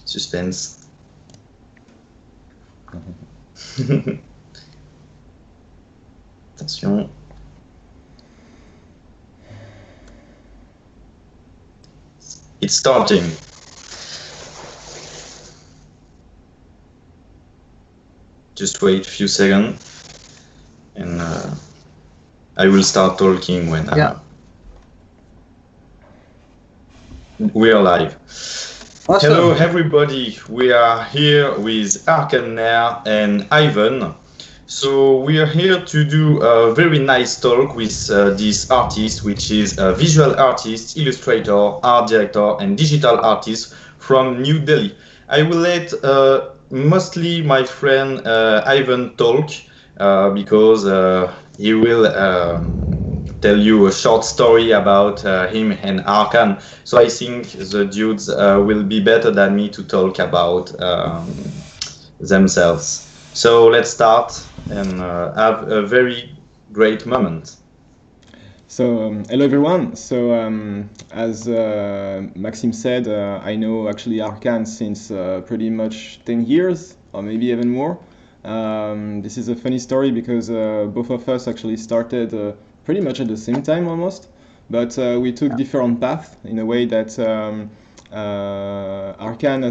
Suspense. Attention. It's starting. Just wait a few seconds, and I will start talking when we are live. Awesome. Hello, everybody. We are here with Archan, Nair, and Ivan. So we are here to do a very nice talk with this artist, which is a visual artist, illustrator, art director, and digital artist from New Delhi. I will let mostly my friend Ivan talk because he will tell you a short story about him and Archan. So I think the dudes will be better than me to talk about themselves. So let's start and have a very great moment. So hello everyone. So as Maxime said, I know actually Archan since pretty much 10 years or maybe even more. This is a funny story because both of us actually started pretty much at the same time almost, but we took different paths in a way that Archan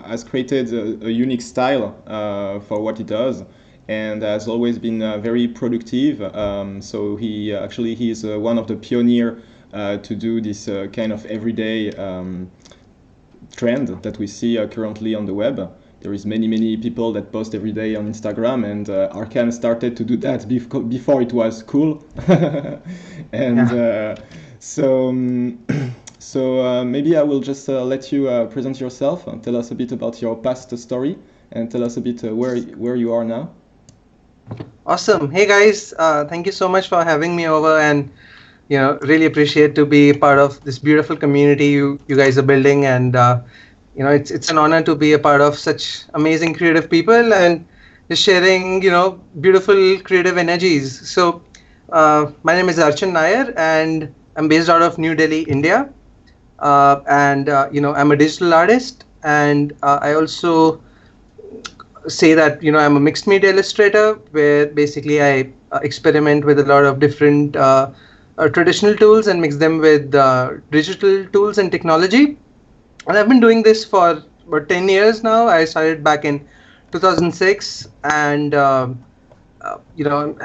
has created a unique style for what he does, and has always been very productive. So he is one of the pioneers to do this kind of everyday trend that we see currently on the web. There is many people that post every day on Instagram, and Archan started to do that before it was cool. And so maybe I will just let you present yourself and tell us a bit about your past story and tell us a bit where you are now. Awesome. Hey guys, thank you so much for having me over, and really appreciate to be part of this beautiful community you guys are building, and it's an honor to be a part of such amazing creative people and just sharing beautiful creative energies. So my name is Archan Nair, and I'm based out of New Delhi, India, and I'm a digital artist, and I also say that I'm a mixed media illustrator, where basically I experiment with a lot of different traditional tools and mix them with digital tools and technology. And I've been doing this for about 10 years now. I started back in 2006, and I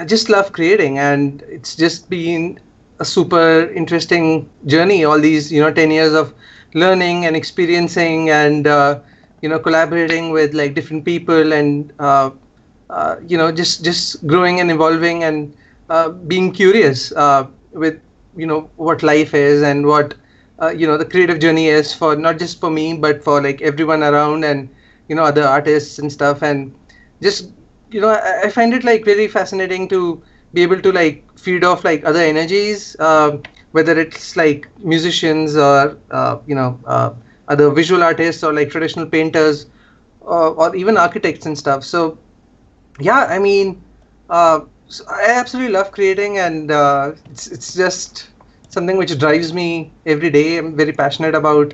just love creating, and it's just been a super interesting journey. All these 10 years of learning and experiencing, and collaborating with like different people, and just growing and evolving, and being curious with what life is, and what the creative journey is, for not just for me but for like everyone around, and other artists and stuff. And just I find it like really fascinating to be able to like feed off like other energies, whether it's like musicians or other visual artists, or like traditional painters, or even architects and stuff. So yeah, I mean, so I absolutely love creating, and it's just something which drives me every day. I'm very passionate about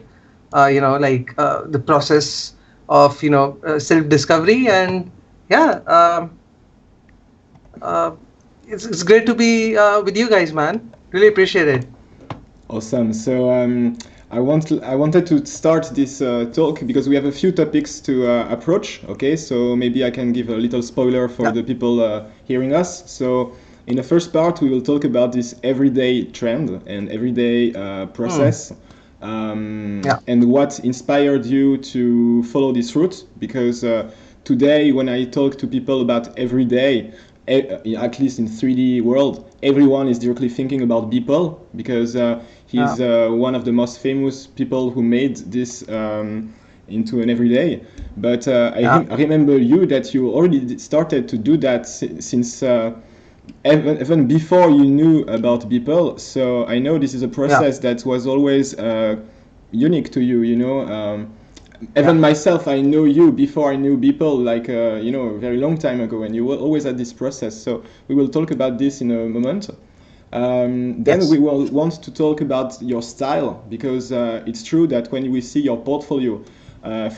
the process of self-discovery, and it's great to be with you guys, man. Really appreciate it. Awesome. So I wanted to start this talk because we have a few topics to approach. Okay, so maybe I can give a little spoiler for the people hearing us. So in the first part, we will talk about this everyday trend and everyday process, and what inspired you to follow this route. Because today, when I talk to people about everyday, at least in 3D world, everyone is directly thinking about Beeple, because he's one of the most famous people who made this into an everyday. But I remember you that you already started to do that since even before you knew about Beeple. So I know this is a process that was always unique to you. Even myself, I know you before I knew Beeple, like a very long time ago, and you always had this process. So we will talk about this in a moment. Then we will want to talk about your style, because it's true that when we see your portfolio,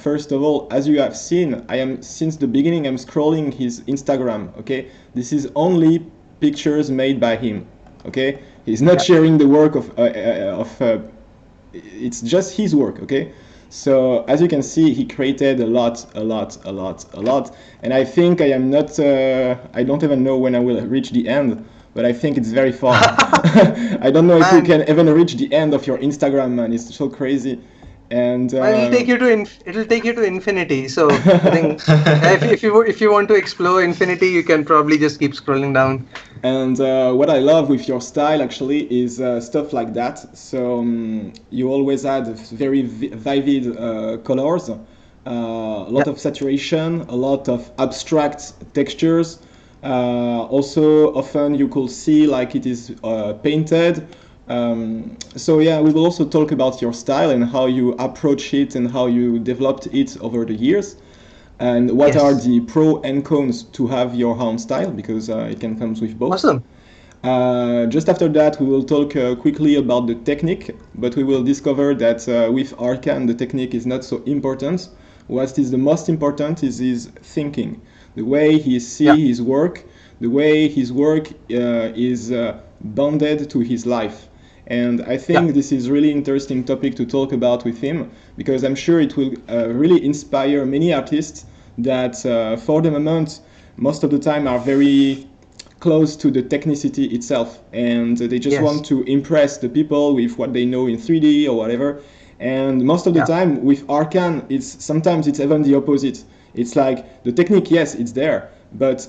First of all, as you have seen, I am since the beginning I'm scrolling his Instagram. Okay, this is only pictures made by him. Okay, he's not sharing the work of it's just his work. Okay, so as you can see, he created a lot, and I think I am not. I don't even know when I will reach the end, but I think it's very far. I don't know if you can even reach the end of your Instagram, man. It's so crazy. And it'll take you to infinity. So I think if you want to explore infinity, you can probably just keep scrolling down. And what I love with your style actually is stuff like that. So you always add very vivid colors, a lot of saturation, a lot of abstract textures. Also, often you could see like it is painted. So yeah, we will also talk about your style and how you approach it and how you developed it over the years, and what are the pros and cons to have your own style, because it can come with both. Awesome. Just after that, we will talk quickly about the technique, but we will discover that with Archan, the technique is not so important. What is the most important is his thinking, the way he sees his work, the way his work is bonded to his life. And I think this is really interesting topic to talk about with him, because I'm sure it will really inspire many artists that for the moment, most of the time are very close to the technicity itself, and they just want to impress the people with what they know in 3D or whatever. And most of the time with Archan, sometimes it's even the opposite. It's like the technique, yes, it's there, but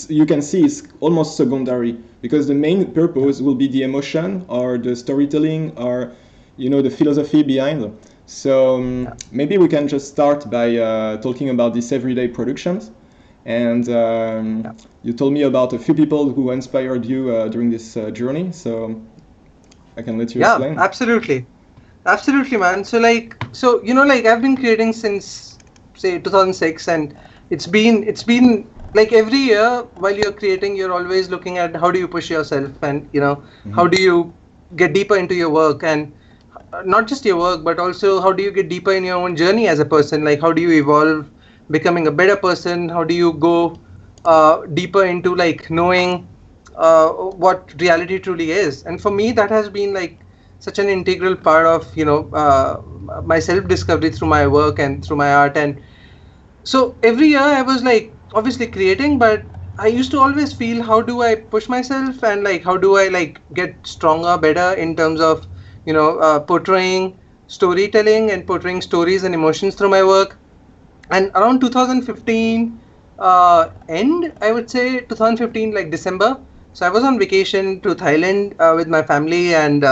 you can see it's almost secondary, because the main purpose will be the emotion or the storytelling or the philosophy behind. So maybe we can just start by talking about these everyday productions. And you told me about a few people who inspired you during this journey, so I can let you explain. Yeah, absolutely, man. So I've been creating since say 2006, and it's been like every year while you're creating, you're always looking at how do you push yourself, and how do you get deeper into your work, and not just your work, but also how do you get deeper in your own journey as a person. Like, how do you evolve, becoming a better person? How do you go deeper into like knowing what reality truly is? And for me, that has been like such an integral part of my self-discovery through my work and through my art. And so every year I was like obviously creating, but I used to always feel, how do I push myself, and like how do I like get stronger, better in terms of portraying storytelling and portraying stories and emotions through my work. And around 2015 end, I would say 2015 like December, so I was on vacation to Thailand with my family, and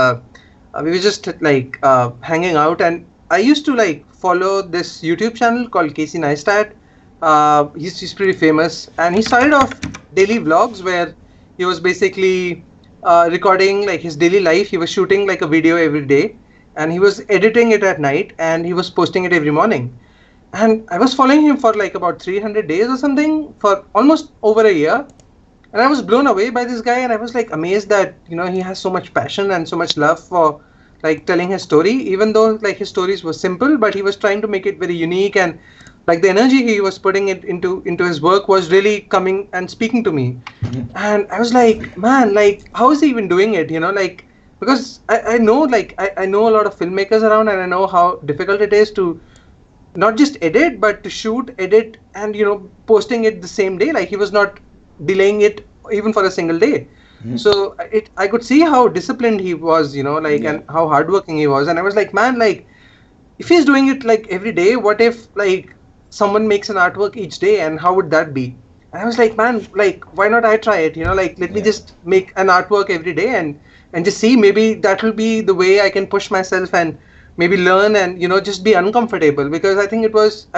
we were just like hanging out, and I used to like follow this YouTube channel called Casey Neistat. He's pretty famous, and he started off daily vlogs where he was basically recording like his daily life. He was shooting like a video every day, and he was editing it at night, and he was posting it every morning. And I was following him for like about 300 days or something, for almost over a year. And I was blown away by this guy, and I was like amazed that he has so much passion and so much love for like telling his story, even though like his stories were simple, but he was trying to make it very unique, and like the energy he was putting it into his work was really coming and speaking to me. And I was like, man, like how is he even doing it? Like, because I know like I know a lot of filmmakers around, and I know how difficult it is to not just edit, but to shoot, edit, and posting it the same day. Like, he was not delaying it even for a single day. So I could see how disciplined he was, and how hardworking he was. And I was like, man, like if he's doing it like every day, what if like someone makes an artwork each day, and how would that be? And I was like, man, like why not I try it? Like let me just make an artwork every day and just see, maybe that will be the way I can push myself and maybe learn and just be uncomfortable. Because I think I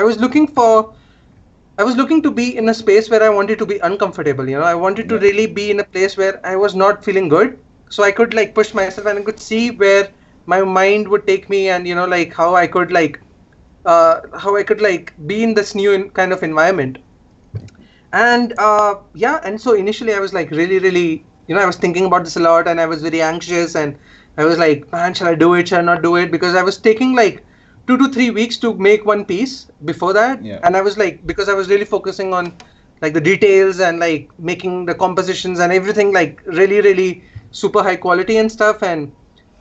was looking to be in a space where I wanted to be uncomfortable. I wanted to really be in a place where I was not feeling good, so I could like push myself, and I could see where my mind would take me, and like how I could be in this new kind of environment. And and so initially I was like really I was thinking about this a lot, and I was very anxious, and I was like, man, shall I do it, shall I not do it? Because I was taking like 2 to 3 weeks to make one piece before that. And I was like, because I was really focusing on like the details and like making the compositions and everything like really super high quality and stuff. And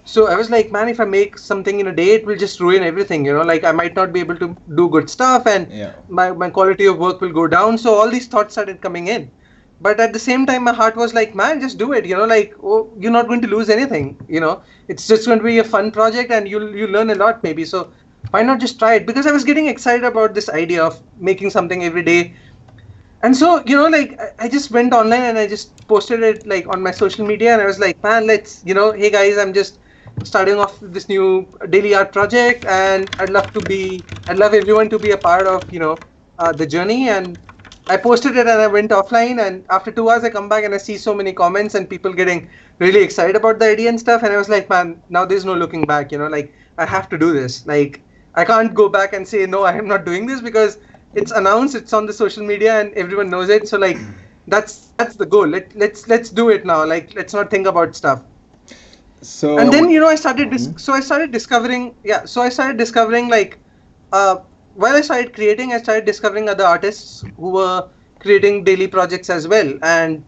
so I was like, man, if I make something in a day, it will just ruin everything, like I might not be able to do good stuff, and my quality of work will go down. So all these thoughts started coming in. But at the same time, my heart was like, man, just do it, like, oh, you're not going to lose anything, it's just going to be a fun project and you'll learn a lot maybe. So why not just try it? Because I was getting excited about this idea of making something every day. And so, like I just went online and I just posted it like on my social media, and I was like, man, let's, hey guys, I'm just starting off this new daily art project, and I'd love everyone to be a part of, the journey. And I posted it and I went offline, and after 2 hours I come back and I see so many comments and people getting really excited about the idea and stuff. And I was like, man, now there's no looking back, like I have to do this. Like I can't go back and say, no, I am not doing this, because it's announced, it's on the social media and everyone knows it. So like, that's the goal. Let's do it now. Like, let's not think about stuff. So, and then, I started discovering like, while I started creating, I started discovering other artists who were creating daily projects as well. And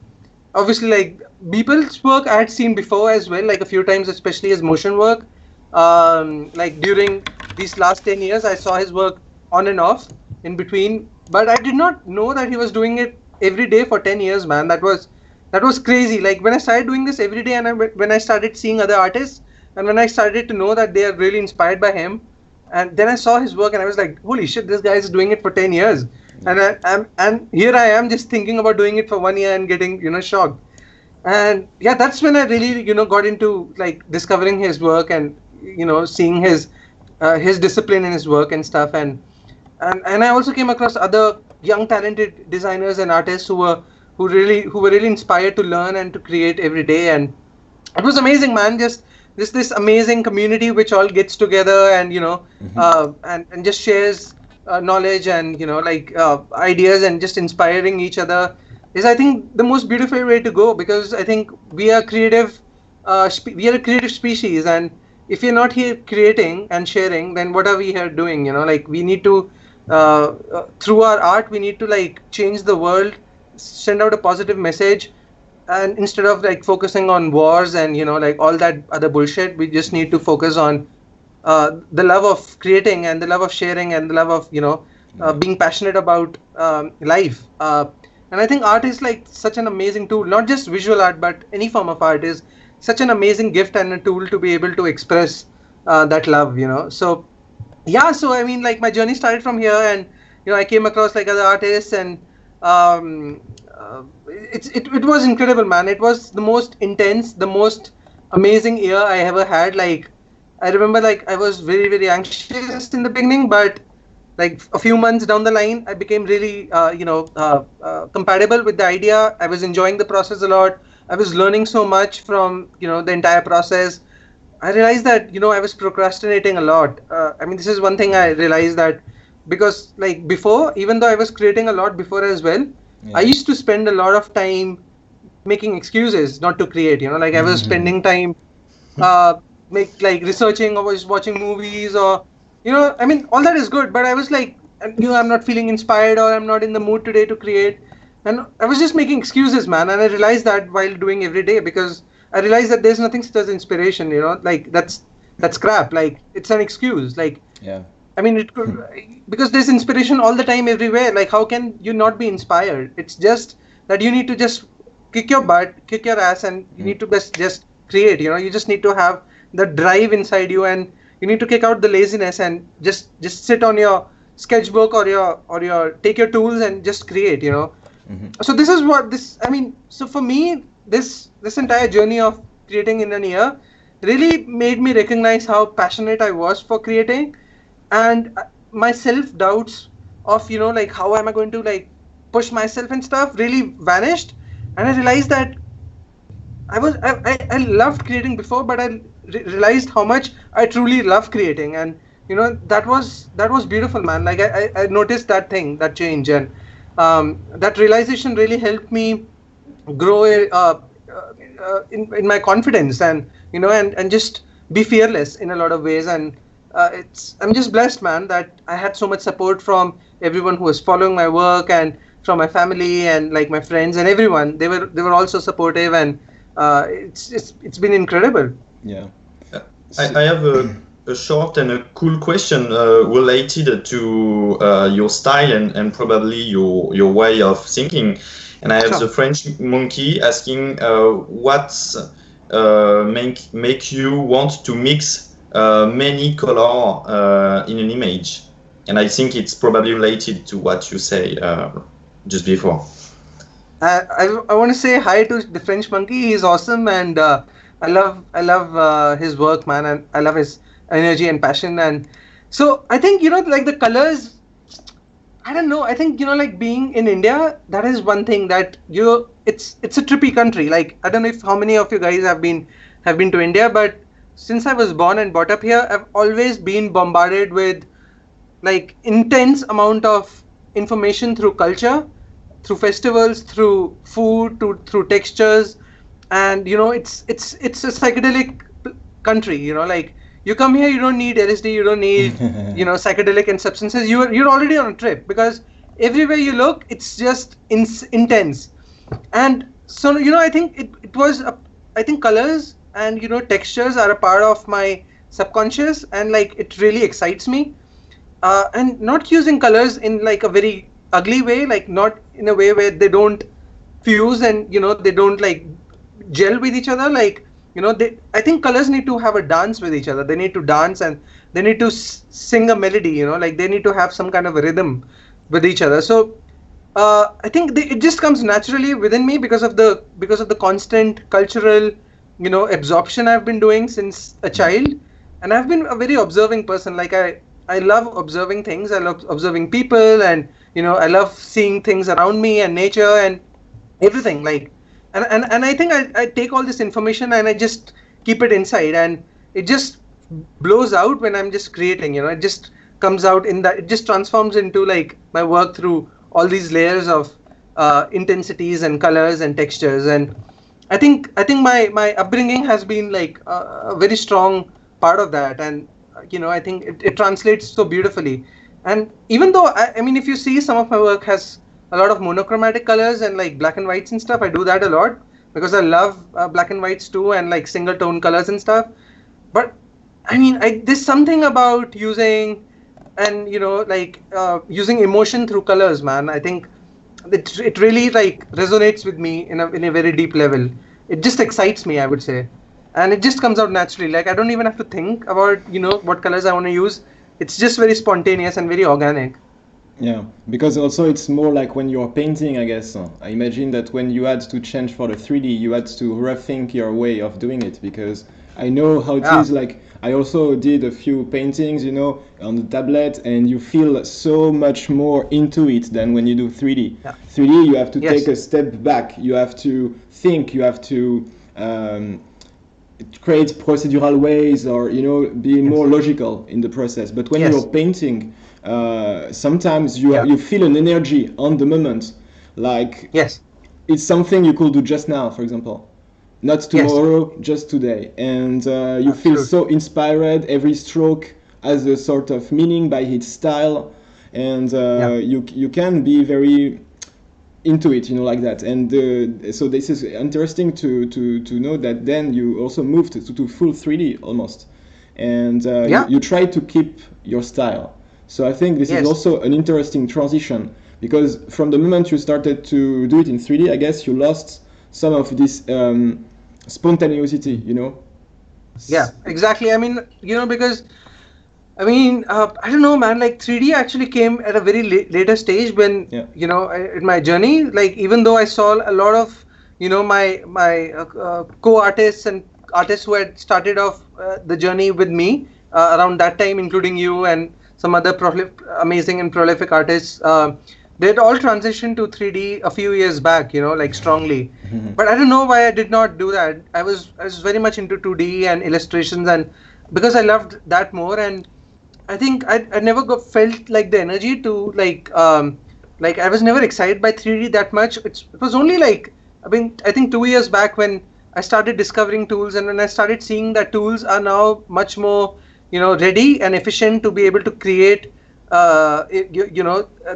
obviously, like, people's work I had seen before as well, like a few times, especially his motion work. Like during these last 10 years, I saw his work on and off in between, but I did not know that he was doing it every day for 10 years, man. That was crazy. Like when I started doing this every day, and when I started seeing other artists, and when I started to know that they are really inspired by him, and then I saw his work and I was like, holy shit, this guy is doing it for 10 years. And here I am just thinking about doing it for 1 year and getting, shocked. And yeah, that's when I really, got into like discovering his work and, seeing his discipline in his work and stuff. And I also came across other young talented designers and artists who were really inspired to learn and to create every day. And it was amazing, man. Just this amazing community which all gets together and and just shares knowledge and ideas and just inspiring each other is, I think, the most beautiful way to go, because I think we are creative. We are a creative species, and if you're not here creating and sharing, then what are we here doing? Like we need to through our art, we need to like change the world, send out a positive message. And instead of like focusing on wars and like all that other bullshit, we just need to focus on the love of creating and the love of sharing and the love of being passionate about life. And I think art is like such an amazing tool. Not just visual art, but any form of art is such an amazing gift and a tool to be able to express that love. So yeah, so I mean, like my journey started from here, and I came across like other artists, and it was incredible, man. It was the most intense, the most amazing year I ever had. Like I remember, like I was very anxious in the beginning, but like a few months down the line, I became really compatible with the idea. I was enjoying the process a lot. I was learning so much from the entire process. I realized that I was procrastinating a lot. I mean, this is one thing I realized, that because like before, even though I was creating a lot before as well, I used to spend a lot of time making excuses not to create. Like I was spending time researching, or was watching movies, or I mean, all that is good, but I was like, I'm not feeling inspired, or I'm not in the mood today to create, and I was just making excuses, man. And I realized that while doing every day, because I realized that there's nothing such as inspiration. Like that's crap. Like it's an excuse. Like I mean, it could, because there's inspiration all the time, everywhere. Like, how can you not be inspired? It's just that you need to just kick your butt, kick your ass, and you need to just create. You just need to have the drive inside you, and you need to kick out the laziness and just sit on your sketchbook or your take your tools and just create. So this is what this. I mean, so for me, this entire journey of creating in a year really made me recognize how passionate I was for creating. And my self-doubts of, like, how am I going to, like, push myself and stuff really vanished. And I realized that I loved creating before, but I realized how much I truly love creating. And, that was beautiful, man. Like, I noticed that change. And that realization really helped me grow in my confidence, and, and just be fearless in a lot of ways. And I'm just blessed, man, that I had so much support from everyone who was following my work, and from my family and like my friends and everyone. They were also supportive, and it's been incredible. Yeah. I have a short and a cool question related to your style and probably your way of thinking. And I have Sure. the French monkey asking what make you want to mix many color in an image. And I think it's probably related to what you say just before. I want to say hi to the French monkey. He's awesome, and I love his work, man, and I love his energy and passion. And so I think, like the colors. I don't know. I think, like being in India, that is one thing that it's a trippy country. Like, I don't know if how many of you guys have been to India, but since I was born and brought up here, I've always been bombarded with like intense amount of information through culture, through festivals, through food, through textures. And it's a psychedelic country. Like, you come here, you don't need LSD, you don't need psychedelic and substances. You're already on a trip, because everywhere you look, it's just intense. And so, I think I think colors and textures are a part of my subconscious, and like it really excites me. And not using colors in like a very ugly way, like not in a way where they don't fuse and they don't like gel with each other. Like, I think colors need to have a dance with each other. They need to dance, and they need to sing a melody. Like they need to have some kind of a rhythm with each other. So I think it just comes naturally within me because of the constant cultural absorption I've been doing since a child. And I've been a very observing person. Like, I love observing things. I love observing people, and I love seeing things around me and nature and everything. Like, and I think I take all this information and I just keep it inside, and it just blows out when I'm just creating. It just comes out in that. It just transforms into like my work through all these layers of intensities and colors and textures. And I think my upbringing has been like a very strong part of that. And I think it translates so beautifully. And even though I mean, if you see, some of my work has a lot of monochromatic colors and like black and whites and stuff. I do that a lot because I love black and whites too, and like single tone colors and stuff. But I mean, there's something about using and using emotion through colors, man. I think it really like resonates with me in a very deep level. It just excites me, I would say, and it just comes out naturally. Like, I don't even have to think about what colors I want to use. It's just very spontaneous and very organic. Yeah, because also it's more like when you're painting, I guess. I imagine that when you had to change for the 3D, you had to rethink your way of doing it, because I know how it is. Like, I also did a few paintings, on the tablet, and you feel so much more into it than when you do 3D. Yeah. 3D, you have to take a step back. You have to think. You have to create procedural ways, or be more logical in the process. But when you're painting, sometimes you feel an energy on the moment, like it's something you could do just now, for example, not tomorrow, just today, and you feel so inspired. Every stroke has a sort of meaning by its style, and you can be very into it, like that. And so this is interesting to know that then you also moved to full 3D almost, and you try to keep your style. So I think this is also an interesting transition, because from the moment you started to do it in 3D, I guess you lost some of this spontaneity, Yeah, exactly. I mean, because I mean, I don't know, man. Like 3D actually came at a very later stage when in my journey. Like, even though I saw a lot of my co-artists and artists who had started off the journey with me around that time, including you and some other amazing and prolific artists. They had all transitioned to 3D a few years back, like strongly. But I don't know why I did not do that. I was very much into 2D and illustrations, and because I loved that more. And I think I never felt like the energy to like I was never excited by 3D that much. It was only like, I think 2 years back when I started discovering tools, and when I started seeing that tools are now much more ready and efficient to be able to create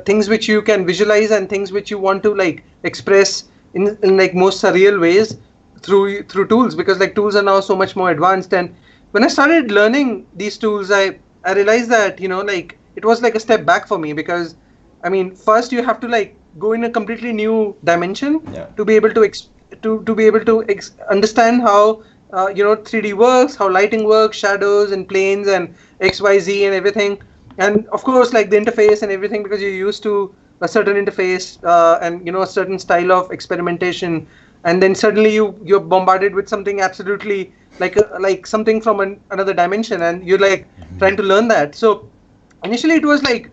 things which you can visualize and things which you want to like express in like most surreal ways through tools, because like tools are now so much more advanced. And when I started learning these tools, I realized that like it was like a step back for me, because I mean, first you have to like go in a completely new dimension to be able to be able to understand how 3D works, how lighting works, shadows and planes and XYZ and everything, and of course like the interface and everything, because you're used to a certain interface and a certain style of experimentation, and then suddenly you're bombarded with something absolutely like something from another dimension, and you're like trying to learn that. So initially it was like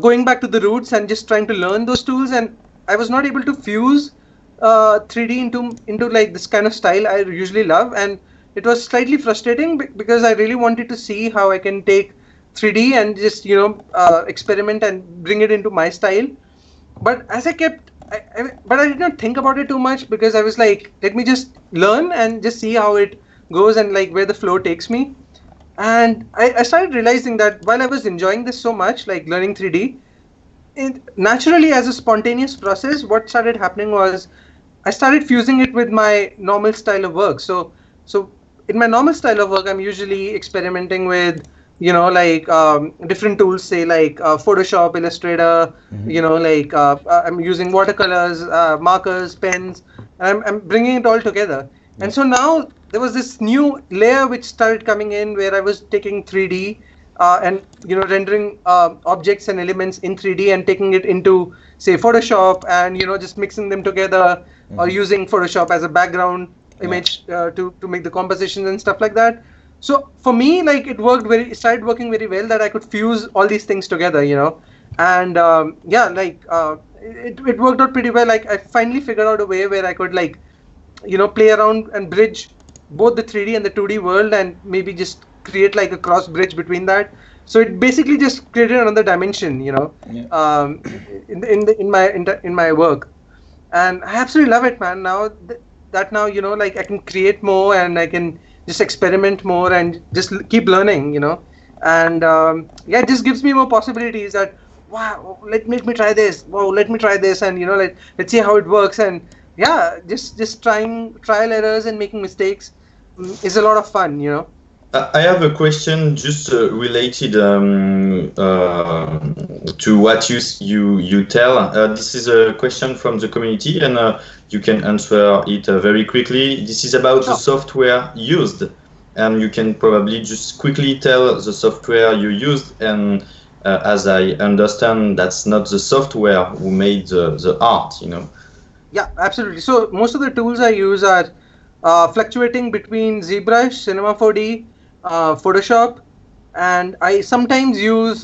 going back to the roots and just trying to learn those tools, and I was not able to fuse 3D into like this kind of style I usually love, and it was slightly frustrating because I really wanted to see how I can take 3D and just experiment and bring it into my style. But as I kept, but I did not think about it too much, because I was like, let me just learn and just see how it goes and like where the flow takes me. And I started realizing that while I was enjoying this so much, like learning 3D, naturally as a spontaneous process, what started happening was I started fusing it with my normal style of work. So in my normal style of work, I'm usually experimenting with different tools, say like Photoshop, Illustrator, I'm using watercolors, markers, pens, and I'm bringing it all together. And so now there was this new layer which started coming in, where I was taking 3D and rendering objects and elements in 3D and taking it into, say, Photoshop, and just mixing them together, or using Photoshop as a background image to make the compositions and stuff like that. So for me, like it started working very well, that I could fuse all these things together, and it worked out pretty well. Like I finally figured out a way where I could like play around and bridge both the 3D and the 2D world, and maybe just create like a cross bridge between that. So it basically just created another dimension, in my work, and I absolutely love it, man. Now like I can create more, and I can just experiment more and just keep learning, and it just gives me more possibilities. That wow, let me try this. Wow, let me try this, and let's see how it works. And just trying trial errors and making mistakes is a lot of fun, I have a question just related to what you tell. This is a question from the community, and you can answer it very quickly. This is about the software used, and you can probably just quickly tell the software you used. And as I understand, that's not the software who made the art, Yeah, absolutely. So most of the tools I use are fluctuating between ZBrush, Cinema 4D, Photoshop, and I sometimes use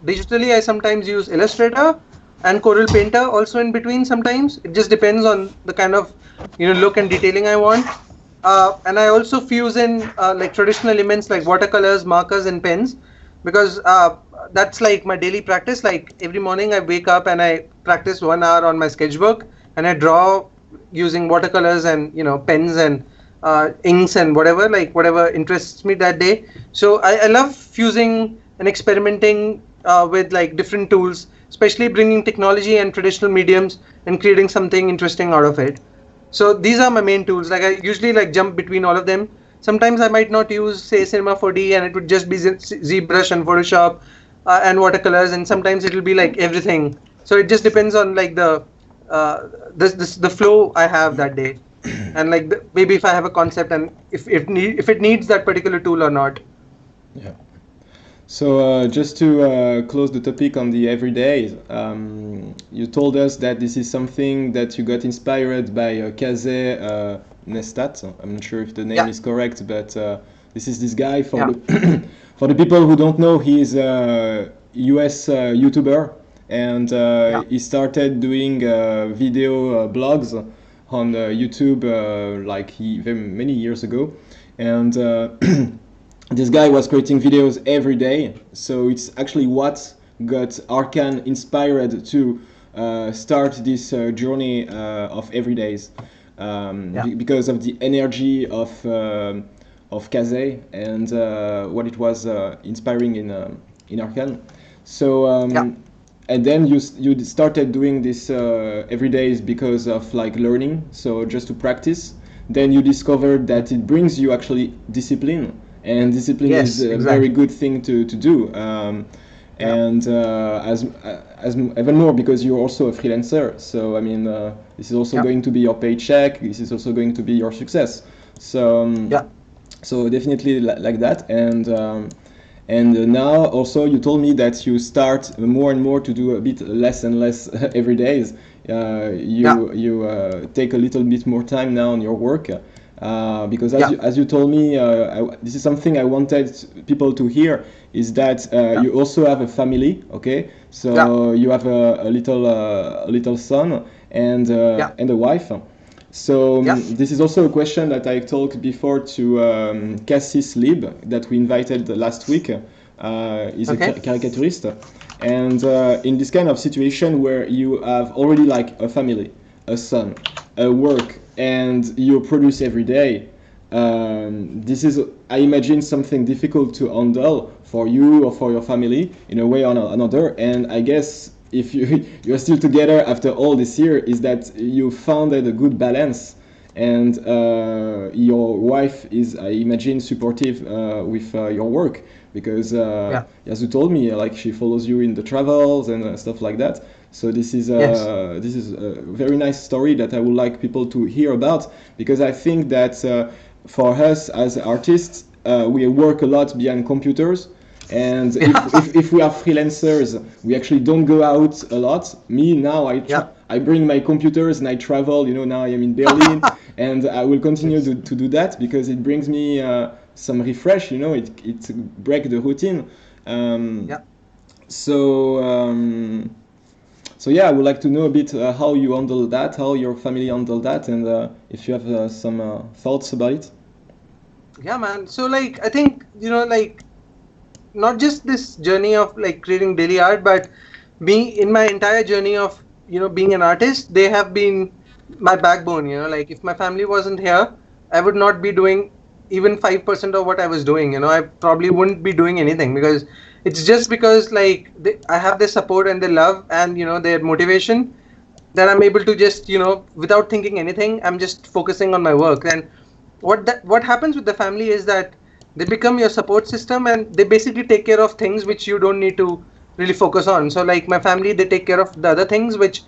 digitally. I sometimes use Illustrator and Corel Painter also in between. Sometimes it just depends on the kind of look and detailing I want. And I also fuse in like traditional elements like watercolors, markers, and pens, because that's like my daily practice. Like every morning I wake up and I practice 1 hour on my sketchbook, and I draw using watercolors and pens and inks and whatever interests me that day. So I love fusing and experimenting with like different tools, especially bringing technology and traditional mediums and creating something interesting out of it. So these are my main tools. Like I usually like jump between all of them. Sometimes I might not use, say, Cinema 4D, and it would just be ZBrush and Photoshop and watercolors, and sometimes it will be like everything. So it just depends on like the flow I have that day, and like maybe if I have a concept and if it needs that particular tool or not. Yeah. So just to close the topic on the everyday, you told us that this is something that you got inspired by Kaze Nestat. I'm not sure if the name is correct, but this is this guy. For the for the people who don't know, he is a US YouTuber, and he started doing video blogs on YouTube many years ago, and this guy was creating videos every day. So it's actually what got Archan inspired to start this journey of everydays, because of the energy of Kaze and what it was inspiring in Archan. So and then you started doing this every day because of like learning, so just to practice. Then you discovered that it brings you actually discipline, and discipline is a very good thing to do. And as even more because you're also a freelancer. So I mean, this is also going to be your paycheck. This is also going to be your success. So so definitely like that. And now also you told me that you start more and more to do a bit less and less every day. You take a little bit more time now on your work. Because as you told me, this is something I wanted people to hear, is that you also have a family, okay? So you have a little son and a wife. So this is also a question that I talked before to Cassis Lib that we invited last week. He's a caricaturist. And in this kind of situation where you have already like a family, a son, a work, and you produce every day, this is, I imagine, something difficult to handle for you or for your family in a way or another. And I guess if you're still together after all this year, is that you found a good balance, and your wife is, I imagine, supportive with your work, because as you told me, like she follows you in the travels and stuff like that. So this is a very nice story that I would like people to hear about, because I think that for us as artists, we work a lot behind computers. And if we are freelancers, we actually don't go out a lot. Me now, I bring my computers and I travel. You know, now I am in Berlin, and I will continue to do that because it brings me some refresh. You know, it breaks the routine. So yeah, I would like to know a bit how you handle that, how your family handle that, and if you have some thoughts about it. Yeah, man. So like, I think, you know, like, not just this journey of like creating daily art, but being in my entire journey of, you know, being an artist, they have been my backbone. You know, like if my family wasn't here, I would not be doing even 5% of what I was doing. You know, I probably wouldn't be doing anything, because it's just because like I have their support and their love and, you know, their motivation, that I'm able to just, you know, without thinking anything, I'm just focusing on my work. And what happens with the family is that they become your support system, and they basically take care of things which you don't need to really focus on. So like my family, they take care of the other things which,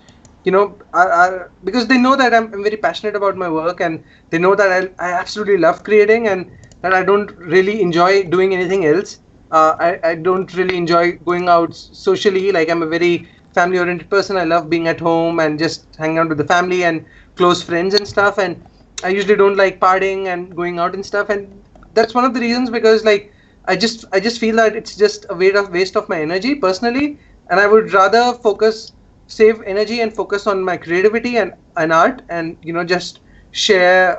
you know, are because they know that I'm very passionate about my work, and they know that I absolutely love creating, and that I don't really enjoy doing anything else. I don't really enjoy going out socially. Like I'm a very family oriented person. I love being at home and just hanging out with the family and close friends and stuff. And I usually don't like partying and going out and stuff. And that's one of the reasons, because like I just feel that it's just a waste of my energy personally, and I would rather save energy and focus on my creativity and art, and, you know, just share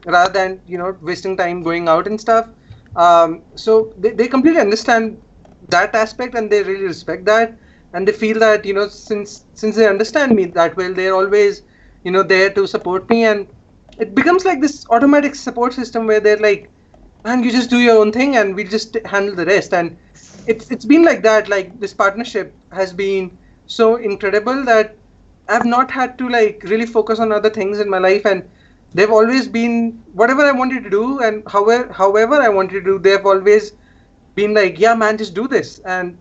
rather than, you know, wasting time going out and stuff. So they completely understand that aspect, and they really respect that, and they feel that, you know, since they understand me that well, they're always, you know, there to support me. And it becomes like this automatic support system where they're like, man, you just do your own thing and we'll just handle the rest. And it's been like that. Like this partnership has been so incredible that I've not had to like really focus on other things in my life, and they've always been whatever I wanted to do, and however I wanted to do, they've always been like, yeah man, just do this. And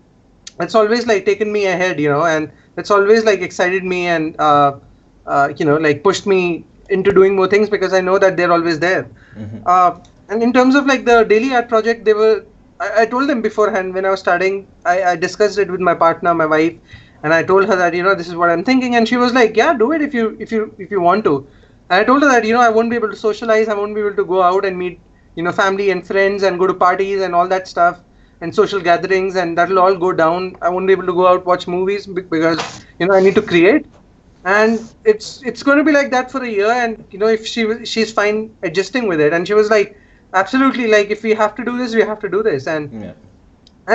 it's always like taken me ahead, you know, and it's always like excited me and you know, like pushed me into doing more things, because I know that they're always there. And in terms of like the daily art project, I told them beforehand when I was starting. I discussed it with my partner, my wife, and I told her that, you know, this is what I'm thinking, and she was like, yeah, do it if you want to. And I told her that, you know, I won't be able to socialize, I won't be able to go out and meet, you know, family and friends and go to parties and all that stuff and social gatherings, and that'll all go down. I won't be able to go out watch movies because, you know, I need to create. And it's going to be like that for a year. And, you know, if she's fine adjusting with it, and she was like, absolutely, like if we have to do this, we have to do this. And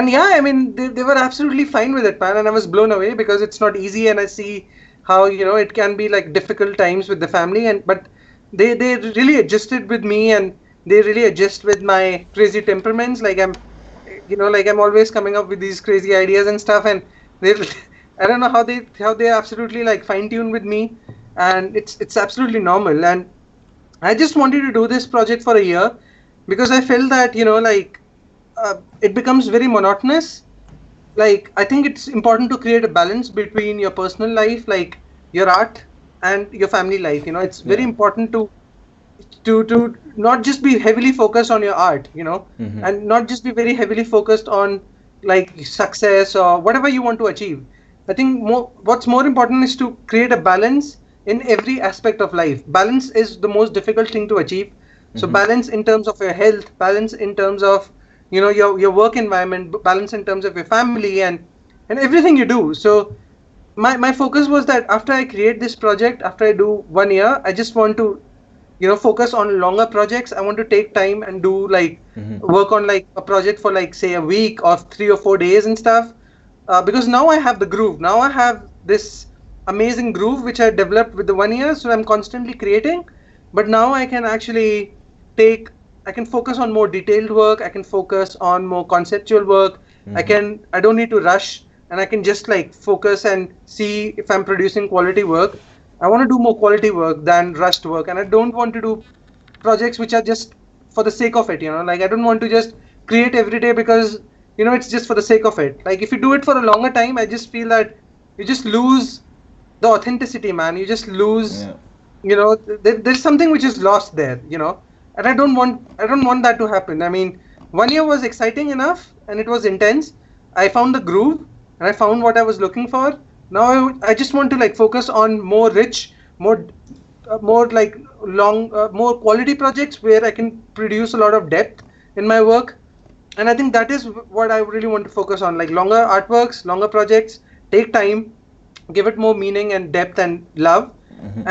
yeah, I mean, they were absolutely fine with it, man. And I was blown away, because it's not easy, and I see how, you know, it can be like difficult times with the family, but they really adjusted with me, and they really adjust with my crazy temperaments. Like I'm always coming up with these crazy ideas and stuff, and they I don't know how they absolutely like fine tune with me, and it's absolutely normal. And I just wanted to do this project for a year because I felt that it becomes very monotonous. Like I think it's important to create a balance between your personal life, like your art, and your family life. It's very important to not just be heavily focused on your art, and not just be very heavily focused on like success or whatever you want to achieve. I think what's more important is to create a balance in every aspect of life. Balance is the most difficult thing to achieve. So balance in terms of your health, balance in terms of your work environment, balance in terms of your family, and everything you do. So my focus was that after I create this project, after I do 1 year, I just want to focus on longer projects. I want to take time and do work on like a project for like say a week or 3 or 4 days and stuff, because now I have the groove. Now I have this amazing groove which I developed with the 1 year, so I'm constantly creating. But now I can actually I can focus on more detailed work. I can focus on more conceptual work. I don't need to rush, and I can just like focus and see if I'm producing quality work. I want to do more quality work than rushed work, and I don't want to do projects which are just for the sake of it. Like I don't want to just create every day because it's just for the sake of it. Like if you do it for a longer time, I just feel that you just lose the authenticity, man. You just lose. There's something which is lost there. And I don't want that to happen. I mean, 1 year was exciting enough, and it was intense. I found the groove, and I found what I was looking for. Now I just want to like focus on more rich, more like long, more quality projects where I can produce a lot of depth in my work. And I think that is what I really want to focus on, like longer artworks, longer projects, take time, give it more meaning and depth and love,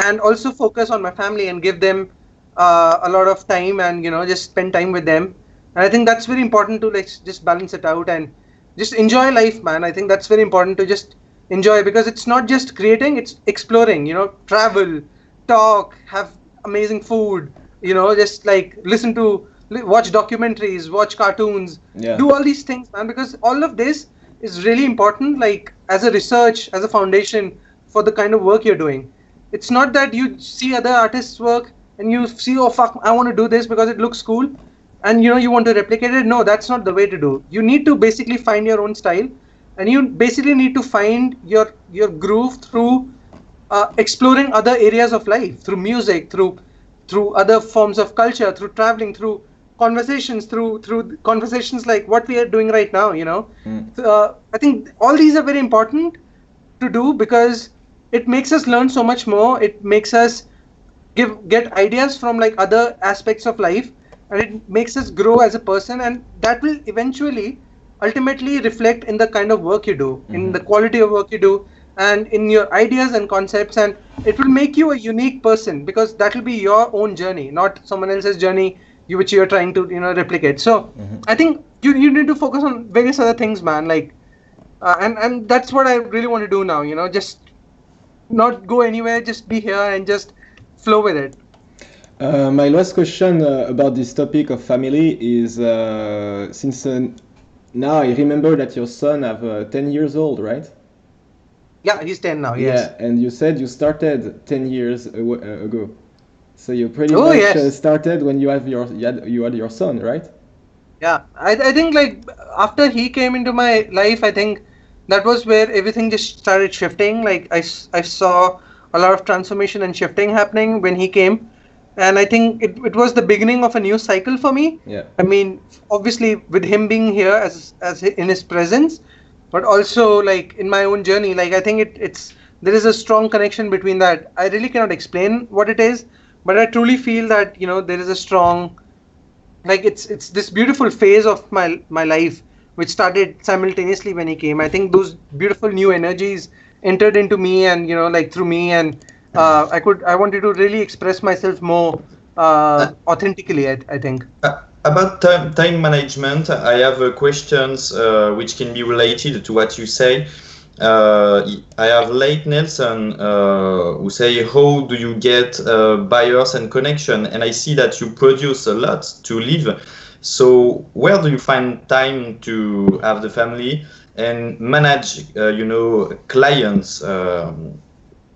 and also focus on my family and give them a lot of time and just spend time with them. And I think that's very important to like just balance it out and just enjoy life, man. I think that's very important to just enjoy, because it's not just creating, it's exploring, travel, talk, have amazing food, just like watch documentaries, watch cartoons, do all these things, man, because all of this is really important, like as a research, as a foundation for the kind of work you're doing. It's not that you see other artists' work and you see, oh fuck, I want to do this because it looks cool, and you want to replicate it. No, that's not the way to do. You need to basically find your own style, and you basically need to find your groove through exploring other areas of life, through music, through other forms of culture, through traveling, through conversations, through conversations like what we are doing right now. I think all these are very important to do because it makes us learn so much more. It makes us get ideas from like other aspects of life, and it makes us grow as a person, and that will eventually ultimately reflect in the kind of work you do, in the quality of work you do, and in your ideas and concepts, and it will make you a unique person, because that will be your own journey, not someone else's journey which you're trying to replicate. So I think you need to focus on various other things, man, like and that's what I really want to do now, just not go anywhere, just be here and just flow with it. My last question about this topic of family is since now I remember that your son have 10 years old, right? Yeah, he's 10 now, yes. Yeah, and you said you started 10 years ago. So you pretty much started when you had your son, right? Yeah, I think like after he came into my life, I think that was where everything just started shifting. Like I saw a lot of transformation and shifting happening when he came. And I think it was the beginning of a new cycle for me. Yeah. I mean, obviously with him being here as in his presence, but also like in my own journey, like I think there is a strong connection between that. I really cannot explain what it is, but I truly feel that there is a strong, like it's this beautiful phase of my life which started simultaneously when he came. I think those beautiful new energies entered into me, and like through me, and I wanted to really express myself more authentically, I think. About time management, I have questions which can be related to what you say. I have late Nelson who say, how do you get buyers and connection? And I see that you produce a lot to live. So where do you find time to have the family and manage, clients?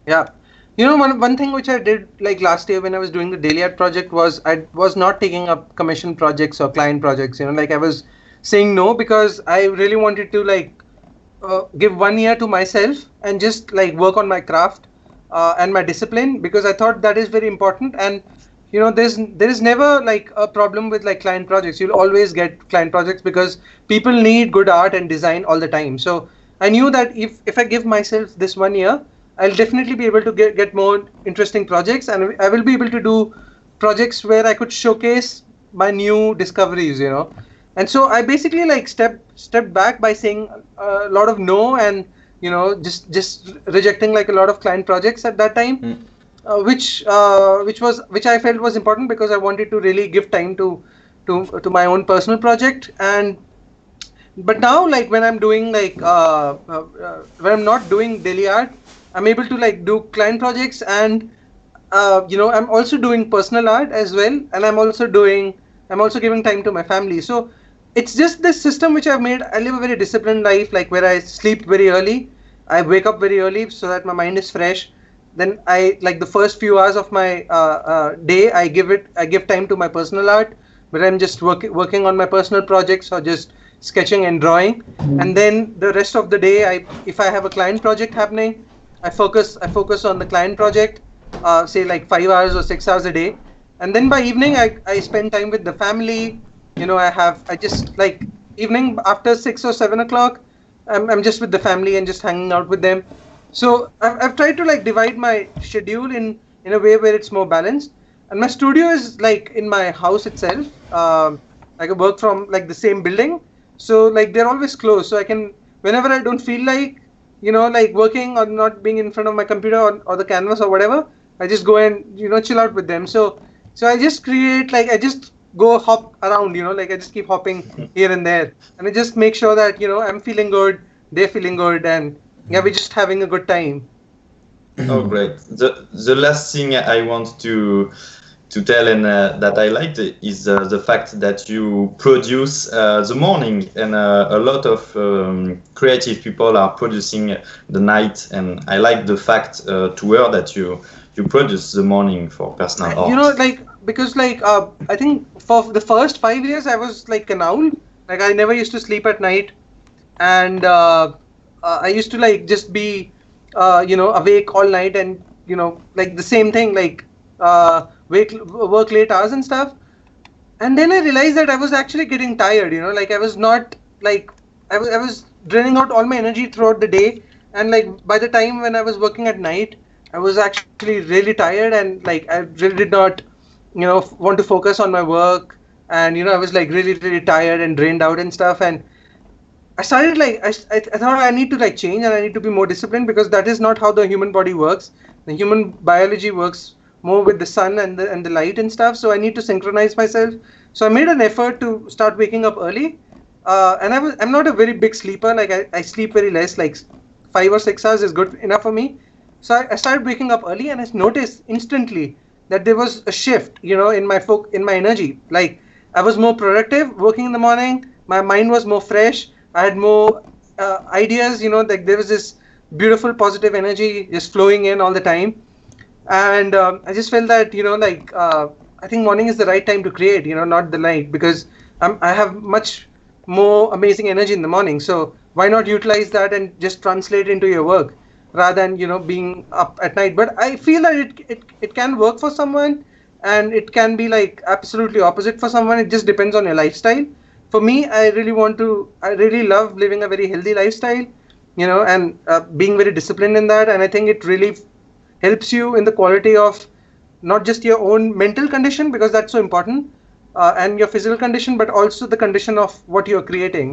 Yeah. One thing which I did like last year when I was doing the daily art project was I was not taking up commission projects or client projects. Like I was saying no because I really wanted to like give 1 year to myself and just like work on my craft and my discipline, because I thought that is very important. And there is never like a problem with like client projects. You'll always get client projects because people need good art and design all the time. So I knew that if I give myself this 1 year, I'll definitely be able to get more interesting projects, and I will be able to do projects where I could showcase my new discoveries. And so I basically like stepped back by saying a lot of no, and just rejecting like a lot of client projects at that time, which I felt was important because I wanted to really give time to my own personal project. And but now like when I'm doing like when I'm not doing daily art, I'm able to like do client projects, and I'm also doing personal art as well, and I'm also giving time to my family. So it's just this system which I've made. I live a very disciplined life, like where I sleep very early, I wake up very early so that my mind is fresh. Then I like the first few hours of my day, I give time to my personal art, where I'm just working on my personal projects or just sketching and drawing. And then the rest of the day, if I have a client project happening, I focus on the client project, say like 5 hours or 6 hours a day. And then by evening, I spend time with the family. I just like evening after 6 or 7 o'clock, I'm just with the family and just hanging out with them. So I've tried to like divide my schedule in a way where it's more balanced. And my studio is like in my house itself. I can work from like the same building. So like they're always closed. So I can, whenever I don't feel like, like working or not being in front of my computer or the canvas or whatever, I just go and, chill out with them. So I just create, like, I just go hop around, like I just keep hopping here and there. And I just make sure that, I'm feeling good, they're feeling good, and yeah, we're just having a good time. Oh, great. The last thing I want to tell and that I liked is the fact that you produce the morning, and a lot of creative people are producing the night, and I like the fact to hear that you produce the morning for personal art. Like because like I think for the first 5 years I was like an owl. Like I never used to sleep at night, and I used to like just be awake all night, and like the same thing, like work late hours and stuff. And then I realized that I was actually getting tired. Like I was not like I was draining out all my energy throughout the day, and like by the time when I was working at night, I was actually really tired, and like I really did not want to focus on my work. And I was like really tired and drained out and stuff. And I started like I thought I need to like change, and I need to be more disciplined, because that is not how the human body works. The human biology works more with the sun and the light and stuff. So I need to synchronize myself. So I made an effort to start waking up early. And I'm not a very big sleeper. Like I sleep very less. Like 5 or 6 hours is good enough for me. So I started waking up early, and I noticed instantly that there was a shift, in my energy. Like I was more productive working in the morning. My mind was more fresh. I had more ideas. Like there was this beautiful positive energy just flowing in all the time. And I just felt that I think morning is the right time to create, not the night, because I have much more amazing energy in the morning. So why not utilize that and just translate into your work, rather than being up at night. But I feel that it can work for someone, and it can be like absolutely opposite for someone. It just depends on your lifestyle. For me, I really love living a very healthy lifestyle, and being very disciplined in that. And I think it really helps you in the quality of not just your own mental condition, because that's so important, and your physical condition, but also the condition of what you're creating.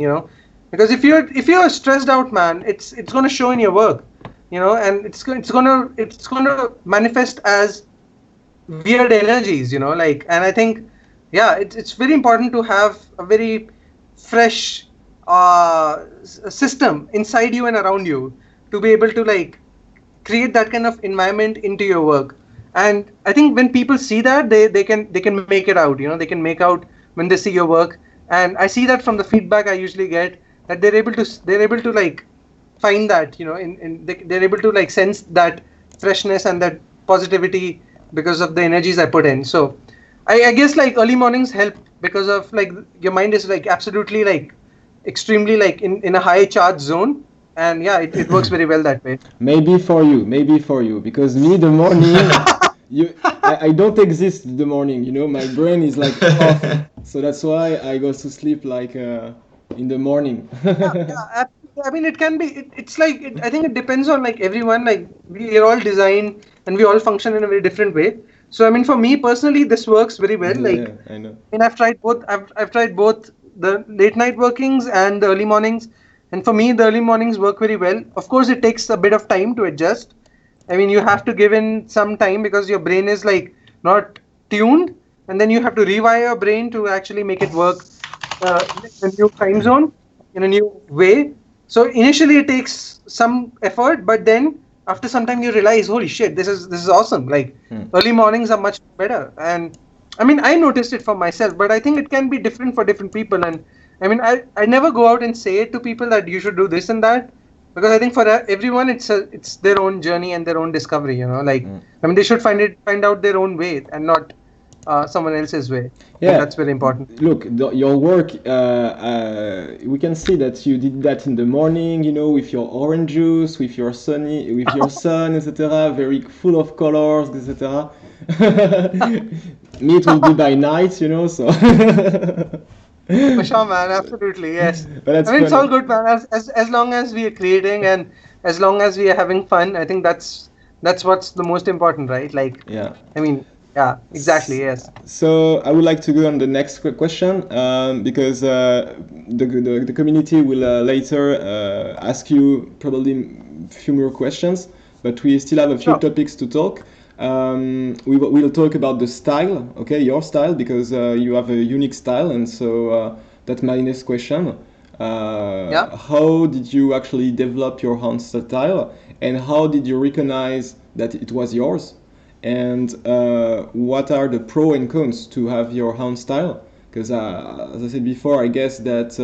Because if you're stressed out, man, it's going to show in your work, and it's going to manifest as weird energies, like. And I think, yeah, it's very important to have a very fresh system inside you and around you, to be able to like create that kind of environment into your work. And I think when people see that, they can make it out, they can make out when they see your work. And I see that from the feedback I usually get, that they're able to like find that, they're able to like sense that freshness and that positivity because of the energies I put in. So I guess like early mornings help because of like your mind is like absolutely like extremely like in a high charge zone. And yeah, it works very well that way. Maybe for you, because me, the morning, I don't exist the morning, my brain is like off. So that's why I go to sleep like in the morning. Yeah, I mean, it can be, it's like, I think it depends on like everyone, like we are all designed and we all function in a very different way. So, I mean, for me personally, this works very well. Yeah, like, I know. I mean, I've tried both the late night workings and the early mornings. And for me, the early mornings work very well. Of course, it takes a bit of time to adjust. I mean, you have to give in some time because your brain is like not tuned, and then you have to rewire your brain to actually make it work in a new time zone, in a new way. So initially it takes some effort, but then after some time you realize, holy shit, this is awesome. Like early mornings are much better. And I mean, I noticed it for myself, but I think it can be different for different people. And I mean, I never go out and say it to people that you should do this and that, because I think for everyone it's their own journey and their own discovery. Like I mean, they should find out their own way and not someone else's way. Yeah, that's very important. Look, your work, we can see that you did that in the morning, with your orange juice, with your sun, etc. Very full of colors, etc. Me, it will be by night, so. For sure, man. Absolutely, yes. But I mean, it's all good, man. As long as we are creating and as long as we are having fun, I think that's what's the most important, right? Like, yeah. I mean, yeah, exactly, yes. So I would like to go on the next question because the community will later ask you probably a few more questions, but we still have a few topics to talk. We'll talk about the style, okay, your style, because you have a unique style, and so that's my next question. How did you actually develop your own style, and how did you recognize that it was yours? And what are the pros and cons to have your own style? Because as I said before, I guess that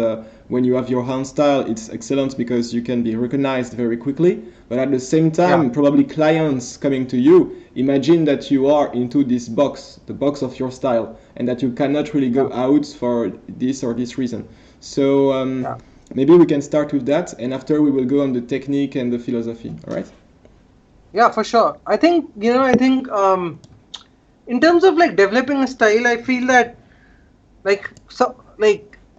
when you have your own style, it's excellent because you can be recognized very quickly. But at the same time, probably clients coming to you imagine that you are into this box, the box of your style, and that you cannot really go out for this or this reason. So maybe we can start with that, and after we will go on the technique and the philosophy. All right? Yeah, for sure. I think in terms of like developing a style, I feel that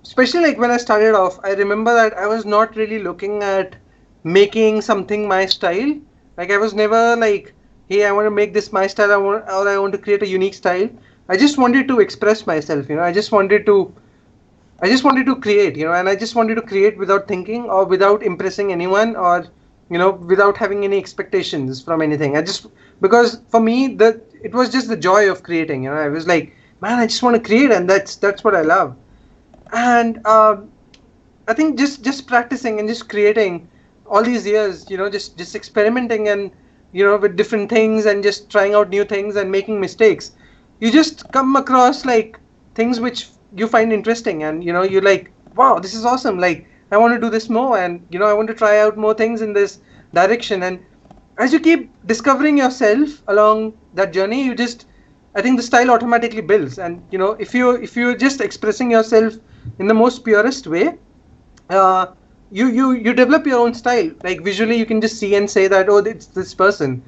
especially like when I started off, I remember that I was not really looking at making something my style. Like I was never like, hey, I want to make this my style, I want to create a unique style. I just wanted to express myself, I just wanted to create, and I just wanted to create without thinking or without impressing anyone or without having any expectations from anything. Because for me it was just the joy of creating. I was like, man, I just want to create, and that's what I love. And I think just practicing and just creating all these years, just experimenting and with different things and just trying out new things and making mistakes, you just come across like things which you find interesting, and you're like, wow, this is awesome, like I want to do this more, and I want to try out more things in this direction. And as you keep discovering yourself along that journey, I think the style automatically builds. And if you're just expressing yourself in the most purest way, you develop your own style. Like visually you can just see and say that, oh, it's this person.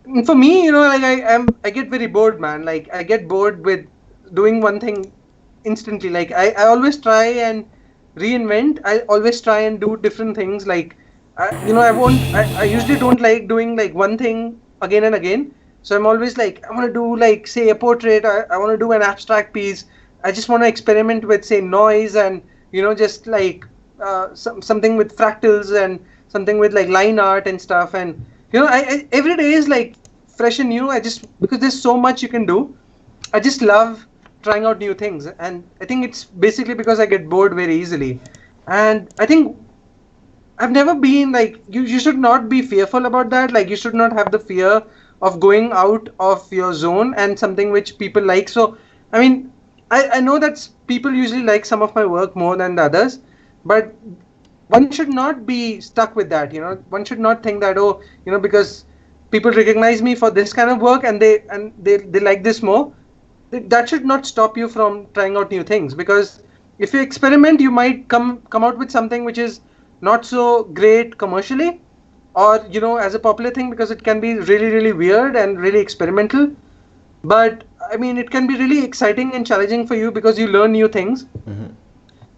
And for me, like I get very bored, man. Like I get bored with doing one thing instantly. Like I always try and reinvent. I always try and do different things. Like I usually don't like doing like one thing again and again. So I'm always like, I want to do like, say, a portrait. I want to do an abstract piece. I just want to experiment with, say, noise and just like something with fractals and something with like line art and stuff. And I every day is like fresh and new. Because there's so much you can do, I just love trying out new things. And I think it's basically because I get bored very easily. And I think I've never been like, you should not be fearful about that. Like, you should not have the fear of going out of your zone and something which people like. So, I mean, I know that people usually like some of my work more than the others, but one should not be stuck with that. One should not think that, oh, because people recognize me for this kind of work and they like this more. That should not stop you from trying out new things, because if you experiment, you might come out with something which is not so great commercially, or as a popular thing, because it can be really, really weird and really experimental. But I mean, it can be really exciting and challenging for you because you learn new things.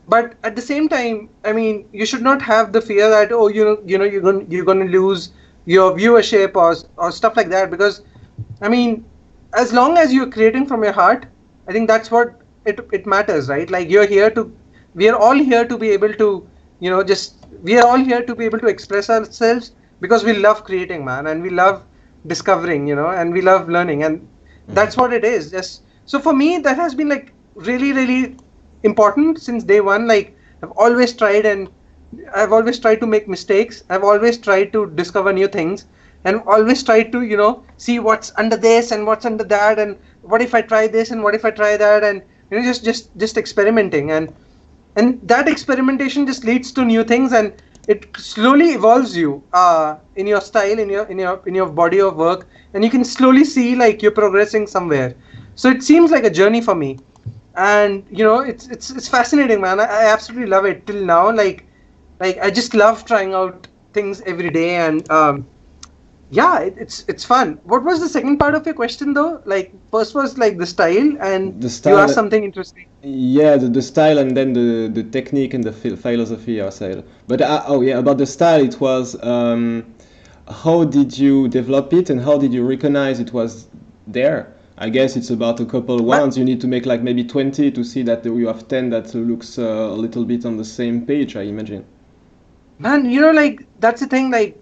But at the same time, I mean, you should not have the fear that, oh, you're going to lose your viewership or stuff like that, because I mean, as long as you're creating from your heart, I think that's what it matters, right? Like, we are all here to be able to, we are all here to be able to express ourselves, because we love creating, man, and we love discovering, and we love learning, and that's what it is. Just so for me, that has been like really, really important since day one. Like, I've always tried to make mistakes. I've always tried to discover new things, and always tried to see what's under this and what's under that, and what if I try this and what if I try that, and just experimenting, and that experimentation just leads to new things, and it slowly evolves you in your style, in your body of work, and you can slowly see like you're progressing somewhere. So it seems like a journey for me, and it's fascinating, man. I absolutely love it till now. Like I just love trying out things every day, and yeah, it's fun. What was the second part of your question though? Like, first was like the style, and The style, you asked something interesting. yeah, the style, and then the technique and the philosophy I said. But oh yeah, about the style, it was how did you develop it and how did you recognize it was there? I guess it's about a couple ones. You need to make like maybe 20 to see that you have 10 that looks a little bit on the same page, I imagine. Man, like that's the thing, like,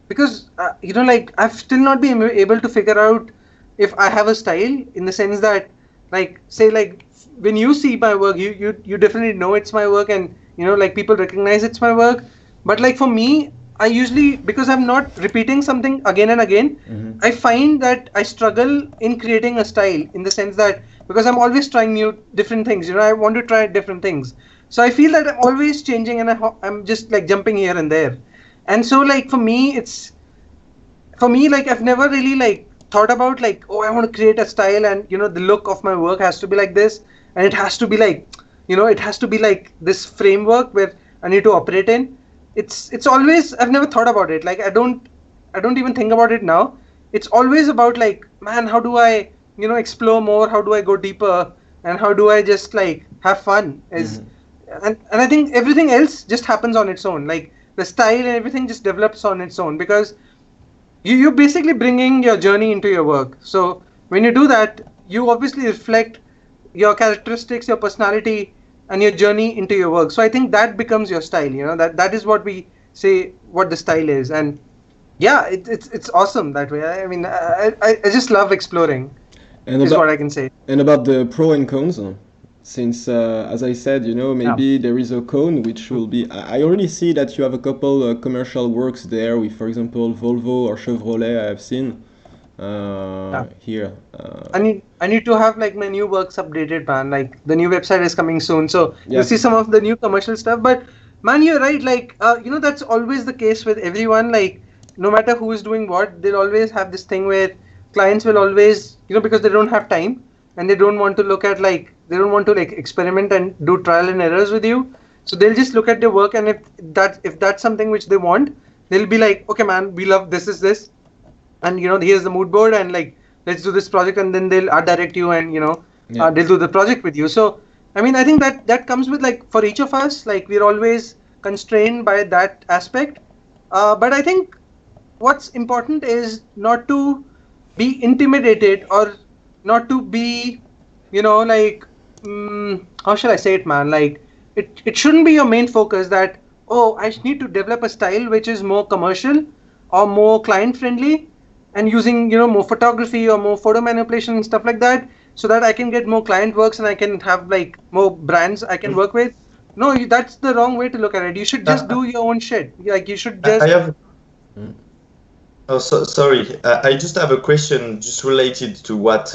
because like I've still not been able to figure out if I have a style, in the sense that, like, say, like, when you see my work, you definitely know it's my work, and like, people recognize it's my work. But like, for me, I usually, because I'm not repeating something again and again, I find that I struggle in creating a style, in the sense that, because I'm always trying different things, I want to try different things. So I feel that I'm always changing, and I'm just like jumping here and there. And so, like, for me, like, I've never really like thought about like, oh, I want to create a style, and the look of my work has to be like this, and it has to be like, it has to be like this framework where I need to operate in. It's always, I've never thought about it. Like, I don't even think about it now. It's always about like, man, how do I explore more? How do I go deeper? And how do I just like have fun? And I think everything else just happens on its own. Like, the style and everything just develops on its own, because you're basically bringing your journey into your work. So when you do that, you obviously reflect your characteristics, your personality, and your journey into your work. So I think that becomes your style. That is what we say what the style is. And yeah, it's awesome that way. I mean, I just love exploring. Is what I can say. And about the pro and cons, since as I said, maybe there is a con which will be. I already see that you have a couple commercial works there with, for example, Volvo or Chevrolet. I have seen here. I need to have like my new works updated, man. Like, the new website is coming soon, so you'll see some of the new commercial stuff. But man, you're right. Like, that's always the case with everyone. Like, no matter who is doing what, they'll always have this thing where clients will always, because they don't have time, and they don't want to look at like, they don't want to like experiment and do trial and errors with you. So they'll just look at your work, and if that's something which they want, they'll be like, okay, man, we love this is this, and here's the mood board, and like, let's do this project, and then they'll art direct you, and they'll do the project with you. So I mean, I think that comes with, like, for each of us, like, we're always constrained by that aspect. But I think what's important is not to be intimidated, or not to be, like, how shall I say it, man? Like, it shouldn't be your main focus that, oh, I need to develop a style which is more commercial or more client friendly, and using, more photography or more photo manipulation and stuff like that, so that I can get more client works and I can have like more brands I can work with. No, that's the wrong way to look at it. You should just do your own shit. Like you should just. I have. Oh, sorry. I just have a question, just related to what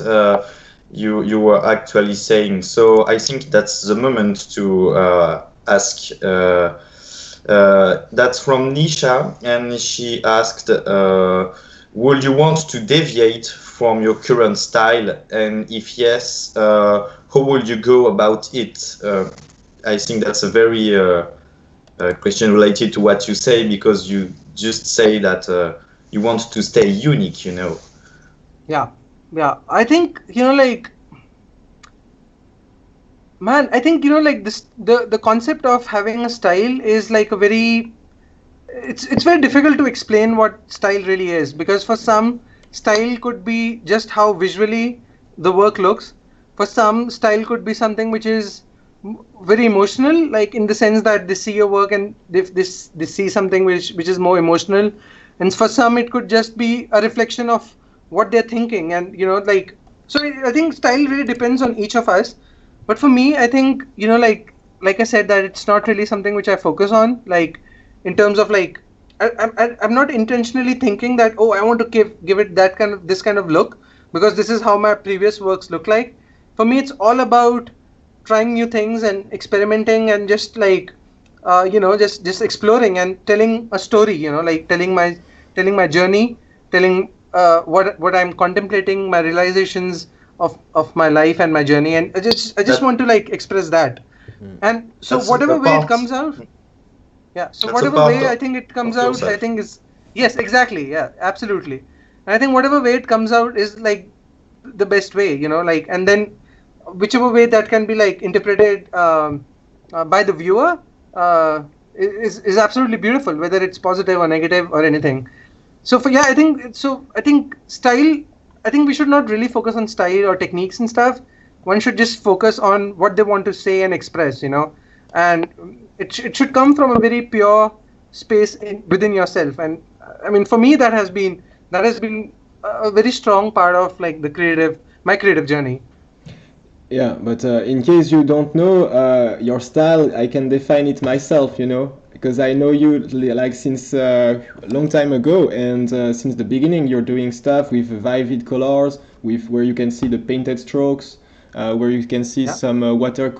you were actually saying. So I think that's the moment to ask. That's from Nisha, and she asked, "Would you want to deviate from your current style? And if yes, how would you go about it?" I think that's a very question related to what you say, because you just say that you want to stay unique, you know. Yeah. I think, like, man, I think, like this, the concept of having a style is like a very, it's very difficult to explain what style really is, because for some, style could be just how visually the work looks. For some, style could be something which is very emotional, like in the sense that they see your work and they see something which is more emotional. And for some, it could just be a reflection of what they're thinking. And like, so I think style really depends on each of us. But for me, I think, like I said, that it's not really something which I focus on, like in terms of like, I'm not intentionally thinking that, oh, I want to give it this kind of look, because this is how my previous works look like. For me, it's all about trying new things and experimenting and just like, just exploring and telling a story, like telling my journey, telling what I'm contemplating, my realizations of my life and my journey. And I just want to like express that. And so whatever way it comes out. Yeah. So whatever way I think it comes out, I think is, yes, exactly. Yeah, absolutely. And I think whatever way it comes out is like the best way, like, and then whichever way that can be like interpreted by the viewer is absolutely beautiful, whether it's positive or negative or anything. So I think style, I think we should not really focus on style or techniques and stuff. One should just focus on what they want to say and express, and it should come from a very pure space within yourself. And I mean, for me, that has been a very strong part of like my creative journey. Yeah, but in case you don't know your style, I can define it myself, because I know you like since a long time ago, and since the beginning you're doing stuff with vivid colors, with where you can see the painted strokes, where you can see some water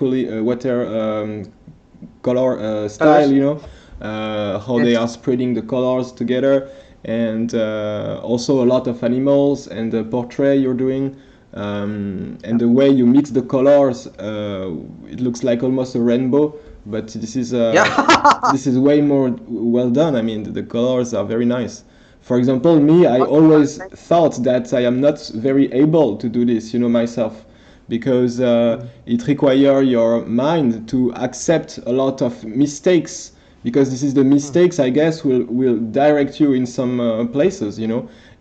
color style, how they are spreading the colors together, and also a lot of animals and the portrait you're doing. And the way you mix the colors, it looks like almost a rainbow, but this is this is way more well done. I mean, the colors are very nice. For example, me, I always thought that I am not very able to do this, myself, because it requires your mind to accept a lot of mistakes, because this is the mistakes, I guess, will direct you in some places,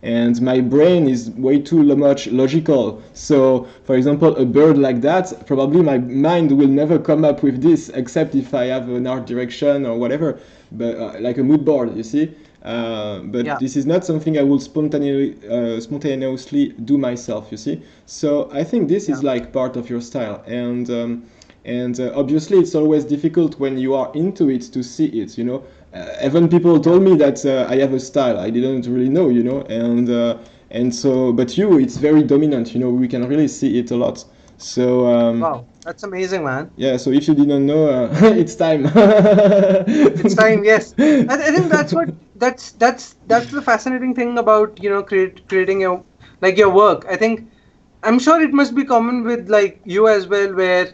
and my brain is way too much logical. So, for example, a bird like that, probably my mind will never come up with this, except if I have an art direction or whatever, but like a mood board, you see. But this is not something I will spontaneously do myself, you see. So I think this is like part of your style, and obviously it's always difficult when you are into it to see it, even people told me that I have a style. I didn't really know, and so, but it's very dominant, we can really see it a lot. So wow, that's amazing, man. Yeah, so if you didn't know, it's time. It's time, yes. I think that's the fascinating thing about creating your work. I think, I'm sure it must be common with like you as well, where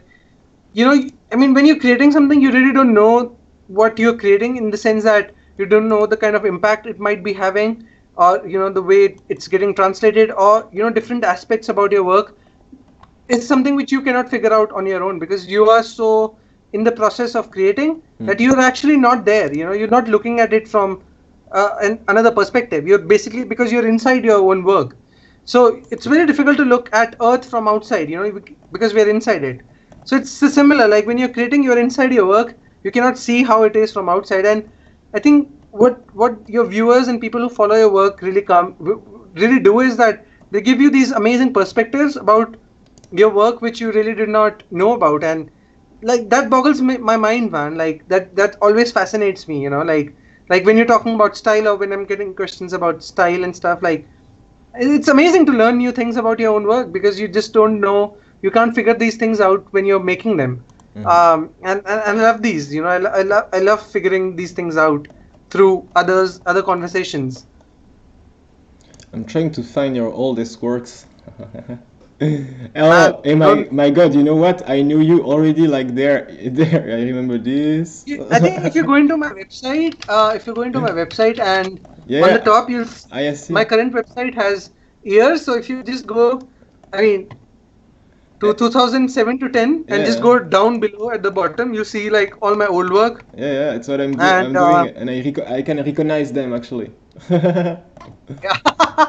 I mean, when you're creating something, you really don't know what you're creating, in the sense that you don't know the kind of impact it might be having, or the way it's getting translated, or different aspects about your work. It's something which you cannot figure out on your own, because you are so in the process of creating that you're actually not there. You're not looking at it from another perspective. You're basically, because you're inside your own work. So it's very difficult to look at Earth from outside, because we're inside it. So it's similar, like when you're creating, you're inside your work, you cannot see how it is from outside. And I think what your viewers and people who follow your work really do is that they give you these amazing perspectives about your work, which you really did not know about. And like that boggles my mind, man. Like that always fascinates me, like when you're talking about style, or when I'm getting questions about style and stuff, like it's amazing to learn new things about your own work, because you just don't know, you can't figure these things out when you're making them. And I love these, I love figuring these things out through other conversations. I'm trying to find your oldest works. Oh, hey, my God! You know what? I knew you already. Like there. I remember this. I think if you go into my website, and on the top you'll see my current website has years. So if you just go, I mean, to 2007 to 10, and just go down below at the bottom, you see like all my old work. Yeah, that's what I'm doing, and I can recognize them actually.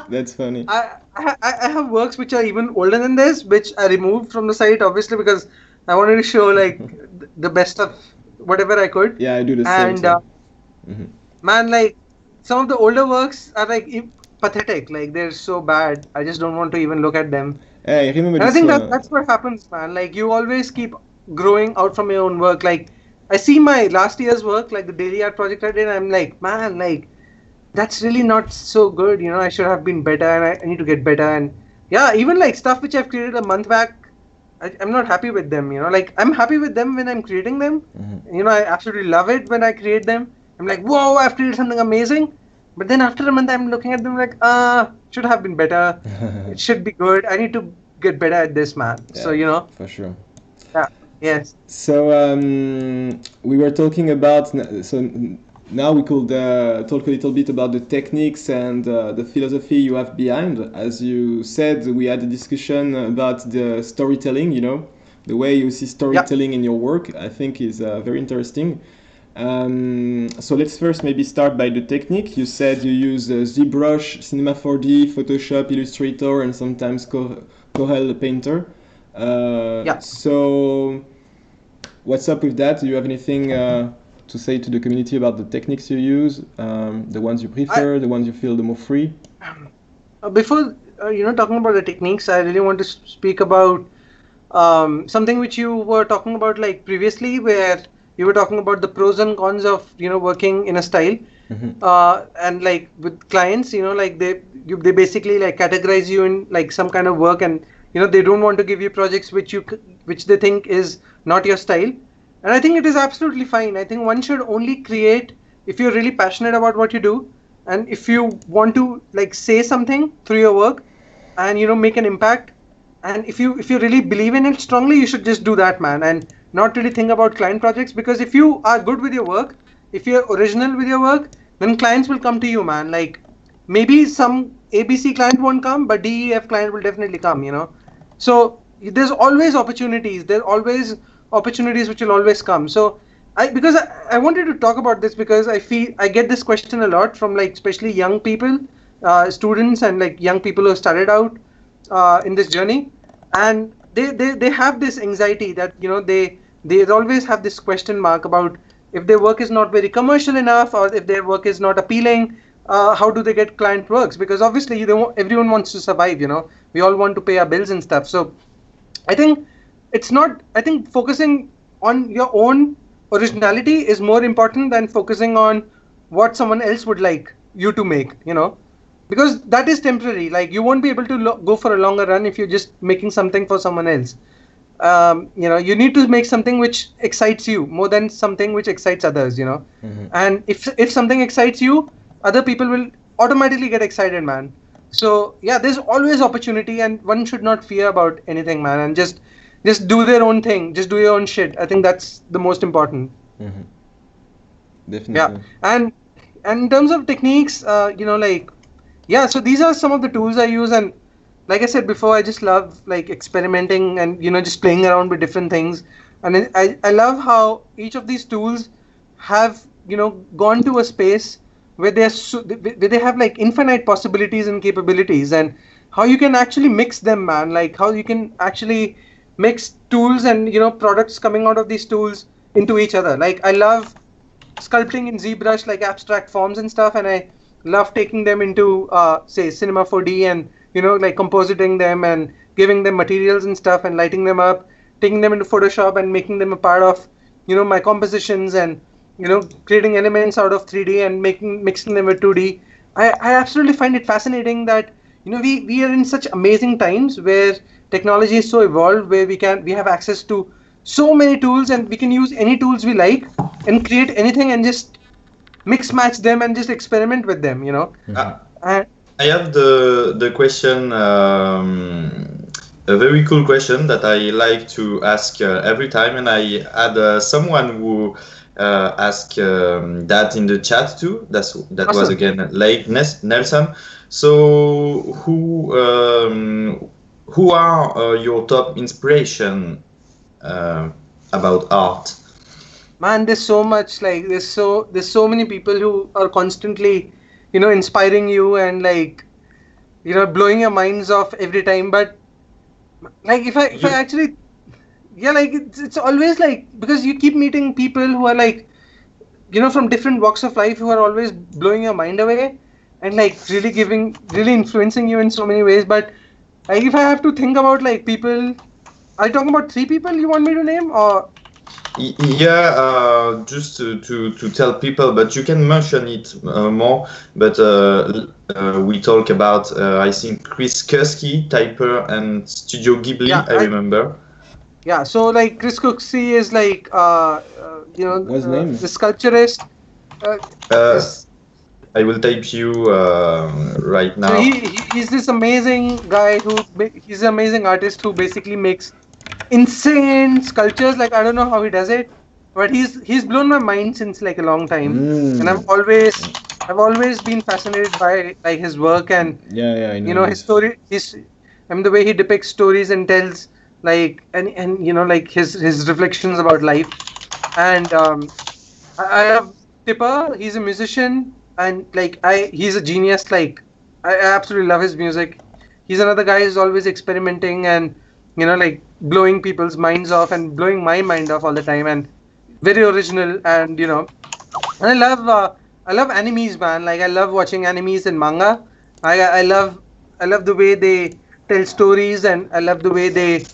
That's funny. I have works which are even older than this, which I removed from the site, obviously, because I wanted to show like the best of whatever I could. Yeah, I do the same. And man, like some of the older works are like pathetic. Like they're so bad. I just don't want to even look at them. Hey, I remember. And I think that's what happens, man. Like you always keep growing out from your own work. Like I see my last year's work, like the daily art project I did. I'm like, man, like that's really not so good. I should have been better, and I need to get better. And yeah, even like stuff which I've created a month back, I'm not happy with them. Like I'm happy with them when I'm creating them. I absolutely love it when I create them. I'm like, whoa, I've created something amazing. But then after a month, I'm looking at them like, should have been better. It should be good. I need to get better at this, man. Yeah, so for sure. Yeah. Yes. So we were talking about now we could talk a little bit about the techniques and the philosophy you have behind. As you said, we had a discussion about the storytelling, the way you see storytelling in your work, I think is very interesting. So let's first maybe start by the technique. You said you use ZBrush, Cinema 4D, Photoshop, Illustrator, and sometimes Corel Painter. So what's up with that? Do you have anything to say to the community about the techniques you use, the ones you prefer, the ones you feel the more free? Before talking about the techniques, I really want to speak about something which you were talking about like previously, where you were talking about the pros and cons of working in a style, and like with clients, like they basically like categorize you in like some kind of work, and they don't want to give you projects which they think is not your style. And I think it is absolutely fine. I think one should only create if you're really passionate about what you do, and if you want to like say something through your work, and make an impact. And if you really believe in it strongly, you should just do that, man, and not really think about client projects. Because if you are good with your work, if you're original with your work, then clients will come to you, man. Like maybe some ABC client won't come, but DEF client will definitely come, So there's always opportunities. There are always opportunities which will always come. So I wanted to talk about this because I feel I get this question a lot from like especially young people, students, and like young people who started out in this journey, and they have this anxiety that they always have this question mark about if their work is not very commercial enough, or if their work is not appealing, how do they get client works? Because obviously everyone wants to survive, we all want to pay our bills and stuff. So I think focusing on your own originality is more important than focusing on what someone else would like you to make, because that is temporary. Like you won't be able to go for a longer run if you're just making something for someone else. You need to make something which excites you more than something which excites others, and if something excites you, other people will automatically get excited, man. So yeah, there's always opportunity, and one should not fear about anything, man, and just do their own thing, just do your own shit. I think that's the most important. Definitely. Yeah. And in terms of techniques, so these are some of the tools I use, and like I said before, I just love like experimenting and just playing around with different things. And I love how each of these tools have gone to a space where they have like infinite possibilities and capabilities, and how you can actually mix them, man. Like how you can actually mix tools and products coming out of these tools into each other. Like I love sculpting in ZBrush, like abstract forms and stuff, and I love taking them into say Cinema 4D and like compositing them and giving them materials and stuff and lighting them up, taking them into Photoshop and making them a part of, my compositions, and, creating elements out of 3D and mixing them with 2D. I absolutely find it fascinating that, we are in such amazing times where technology is so evolved, where we have access to so many tools, and we can use any tools we like and create anything and just mix match them and just experiment with them, And I have the question, a very cool question that I like to ask every time, and I had someone who asked that in the chat too. That Awesome. was again Lake Nelson. So who are your top inspiration about art? Man, there's so much, like there's so many people who are constantly, inspiring you and blowing your minds off every time. But like if I actually, yeah, like it's always like, because you keep meeting people who are like, from different walks of life, who are always blowing your mind away and like really influencing you in so many ways. But like if I have to think about like people, are you talking about 3 people you want me to name, or? Yeah, just to tell people, but you can mention it more. But we talk about I think Chris Kursky, typer, and Studio Ghibli. Yeah, I remember. Yeah, so like Chris Cooksey is like What's his name? the sculpturist. I will type you right now. So he's this amazing guy he's an amazing artist who basically makes insane sculptures. Like I don't know how he does it, but he's blown my mind since like a long time, and I've always been fascinated by like his work and I know his story. The way he depicts stories and tells like and like his reflections about life. And I have Tipper. He's a musician, and like he's a genius. Like I absolutely love his music. He's another guy who's always experimenting and like blowing people's minds off and blowing my mind off all the time, and very original. And and I love animes, man. Like I love watching animes and manga. I love the way they tell stories, and I love the way they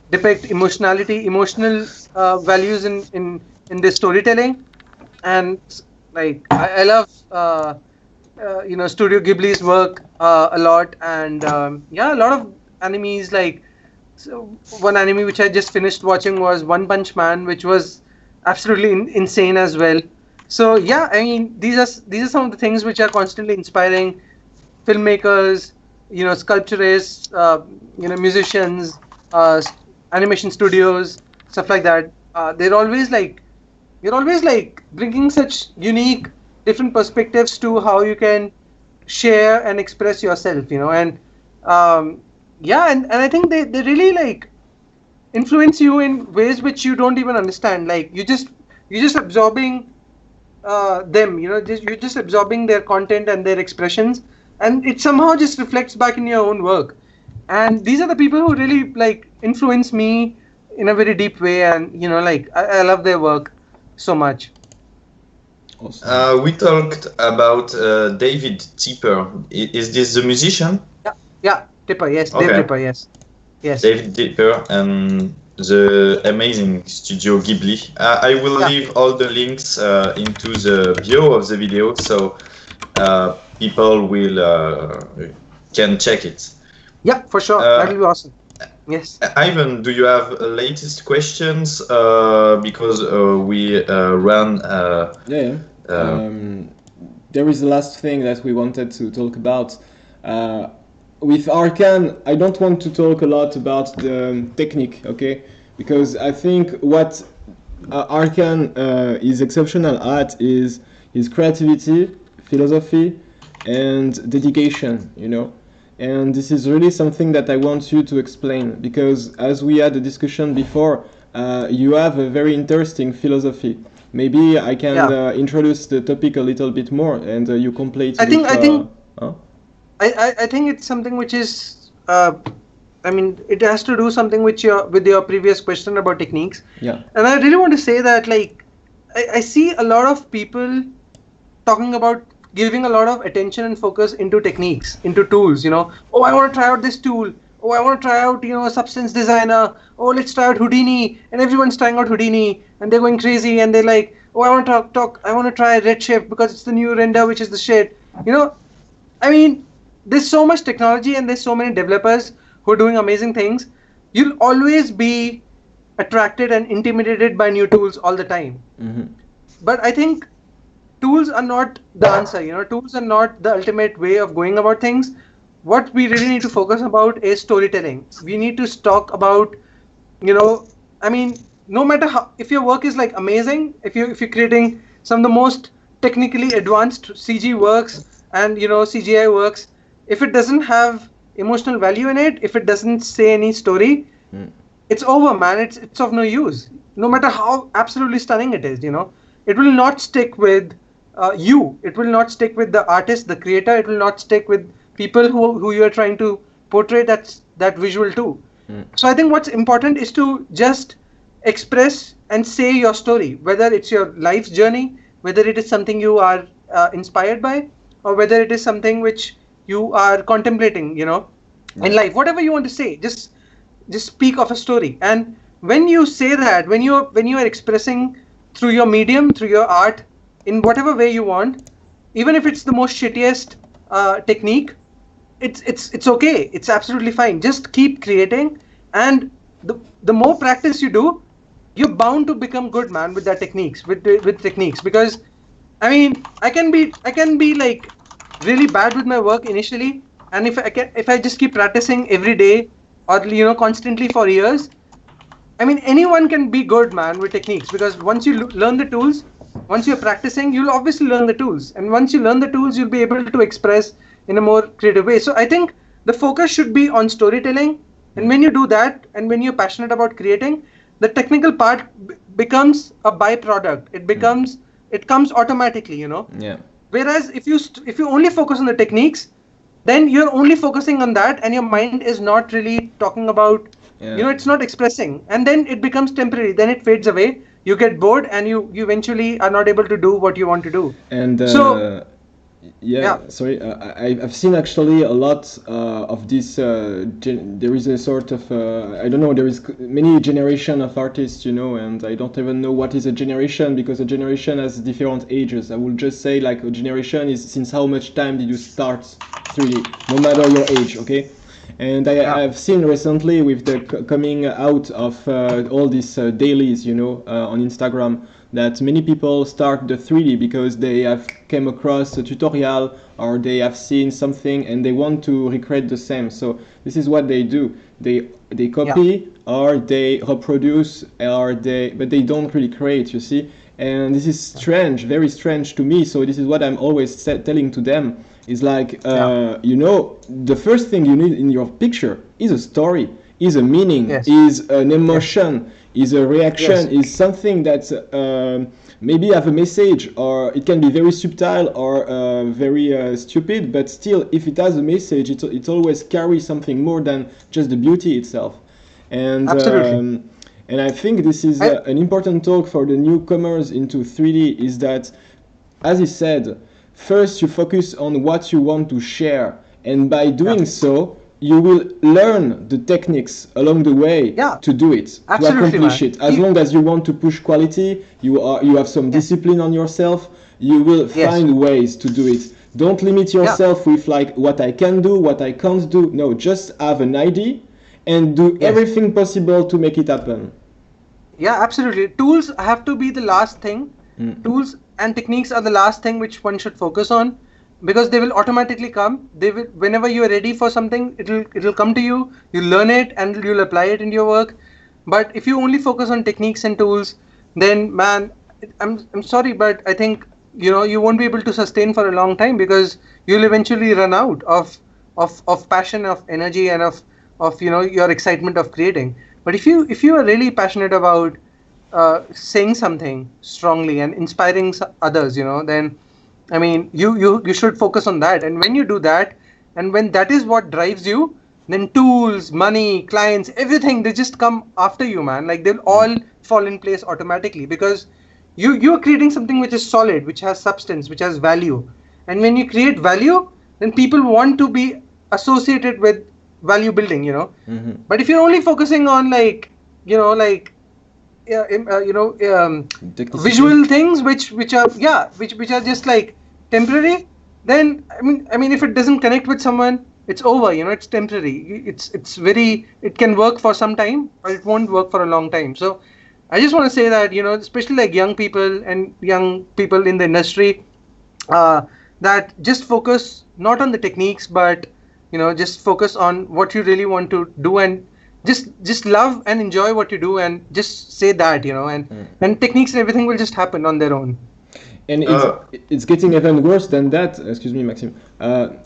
depict emotional values in this storytelling. And like I love Studio Ghibli's work a lot, and a lot of animes. Like so one anime which I just finished watching was One Punch Man, which was absolutely insane as well. So yeah, I mean these are some of the things which are constantly inspiring filmmakers, sculpturists, musicians, animation studios, stuff like that. You're always like bringing such unique, different perspectives to how you can share and express yourself, and and I think they really like influence you in ways which you don't even understand. Like you're just absorbing them, you're just absorbing their content and their expressions, and it somehow just reflects back in your own work. And these are the people who really like influence me in a very deep way, and like I love their work so much. Awesome. We talked about David Tipper. Is this the musician? Yeah, Tipper, yes. Okay. David Tipper, yes. David Tipper and the amazing Studio Ghibli. I will leave all the links into the bio of the video, so people can check it. Yeah, for sure. That will be awesome. Yes. Ivan, do you have latest questions? Because we ran. There is the last thing that we wanted to talk about. With Archan, I don't want to talk a lot about the technique, okay? Because I think what Archan is exceptional at is his creativity, philosophy, and dedication, And this is really something that I want you to explain, because as we had a discussion before, you have a very interesting philosophy. Maybe I can introduce the topic a little bit more, and you complete. I think it's something which is, it has to do something with your previous question about techniques. Yeah. And I really want to say that, like, I see a lot of people talking about giving a lot of attention and focus into techniques, into tools. Oh, I want to try out this tool. oh, I want to try out, a substance designer. Oh, let's try out Houdini, and everyone's trying out Houdini, and they're going crazy, and they're like, oh, I want to I want to try Redshift because it's the new render, which is the shit. I mean, there's so much technology and there's so many developers who are doing amazing things. You'll always be attracted and intimidated by new tools all the time. But I think tools are not the answer. Tools are not the ultimate way of going about things. What we really need to focus about is storytelling. We need to talk about, no matter how, if your work is like amazing, if you're creating some of the most technically advanced CG works and CGI works, if it doesn't have emotional value in it, if it doesn't say any story, it's over, man. It's of no use. No matter how absolutely stunning it is, it will not stick with you. It will not stick with the artist, the creator. It will not stick with people who you're trying to portray that visual too. So I think what's important is to just express and say your story, whether it's your life's journey, whether it is something you are inspired by, or whether it is something which you are contemplating, in life. Whatever you want to say, just speak of a story. And when you say that, when you are expressing through your medium, through your art, in whatever way you want, even if it's the most shittiest technique, it's okay. It's absolutely fine. Just keep creating, and the more practice you do, you're bound to become good, man, with that techniques, with techniques. Because I mean, I can be like really bad with my work initially, and if I just keep practicing every day or constantly for years, I mean, anyone can be good, man, with techniques. Because once you learn the tools, once you're practicing, you'll obviously learn the tools, and once you learn the tools, you'll be able to express in a more creative way. So I think the focus should be on storytelling, and when you do that, and when you're passionate about creating, the technical part becomes a byproduct. It comes automatically, Yeah. Whereas if you only focus on the techniques, then you're only focusing on that, and your mind is not really talking about, it's not expressing, and then it becomes temporary. Then it fades away. You get bored, and you eventually are not able to do what you want to do. And sorry, I've seen actually a lot of this. There is a sort of I don't know. There is many generation of artists, and I don't even know what is a generation, because a generation has different ages. I will just say like a generation is since how much time did you start 3D, no matter your age, okay? And I've seen recently with the coming out of all these dailies, on Instagram, that many people start the 3D because they have came across a tutorial or they have seen something and they want to recreate the same. So this is what they do. They copy or they reproduce but they don't really create, you see. And this is strange, very strange to me. So this is what I'm always telling to them. Is like, the first thing you need in your picture is a story, is a meaning, is an emotion, is a reaction, is something that maybe have a message, or it can be very subtle or very stupid, but still, if it has a message, it always carries something more than just the beauty itself. And absolutely. And I think this is an important talk for the newcomers into 3D, is that, as he said, first you focus on what you want to share, and by doing so, you will learn the techniques along the way to do it, to accomplish it. As long as you want to push quality, you have some discipline on yourself, you will find ways to do it. Don't limit yourself with like what I can do, what I can't do. No, just have an idea and do everything possible to make it happen. Yeah, absolutely. Tools have to be the last thing. Tools and techniques are the last thing which one should focus on, because they will automatically come. They will, whenever you are ready for something, it'll come to you. You learn it and you'll apply it in your work. But if you only focus on techniques and tools, then man, I'm sorry, but I think you won't be able to sustain for a long time, because you'll eventually run out of passion, of energy, and of your excitement of creating. But if you are really passionate about saying something strongly and inspiring others, then I mean, you should focus on that. And when you do that, and when that is what drives you, then tools, money, clients, everything, they just come after you, man. Like they'll all fall in place automatically, because you're creating something which is solid, which has substance, which has value. And when you create value, then people want to be associated with value building, Mm-hmm. But if you're only focusing on like, visual things which are just like temporary, then I mean if it doesn't connect with someone, it's over, it's temporary. It can work for some time, but it won't work for a long time. So I just want to say that, especially like young people in the industry, that just focus not on the techniques, but just focus on what you really want to do, and just love and enjoy what you do, and just say that, and techniques and everything will just happen on their own. And it's getting even worse than that. Excuse me, Maxime.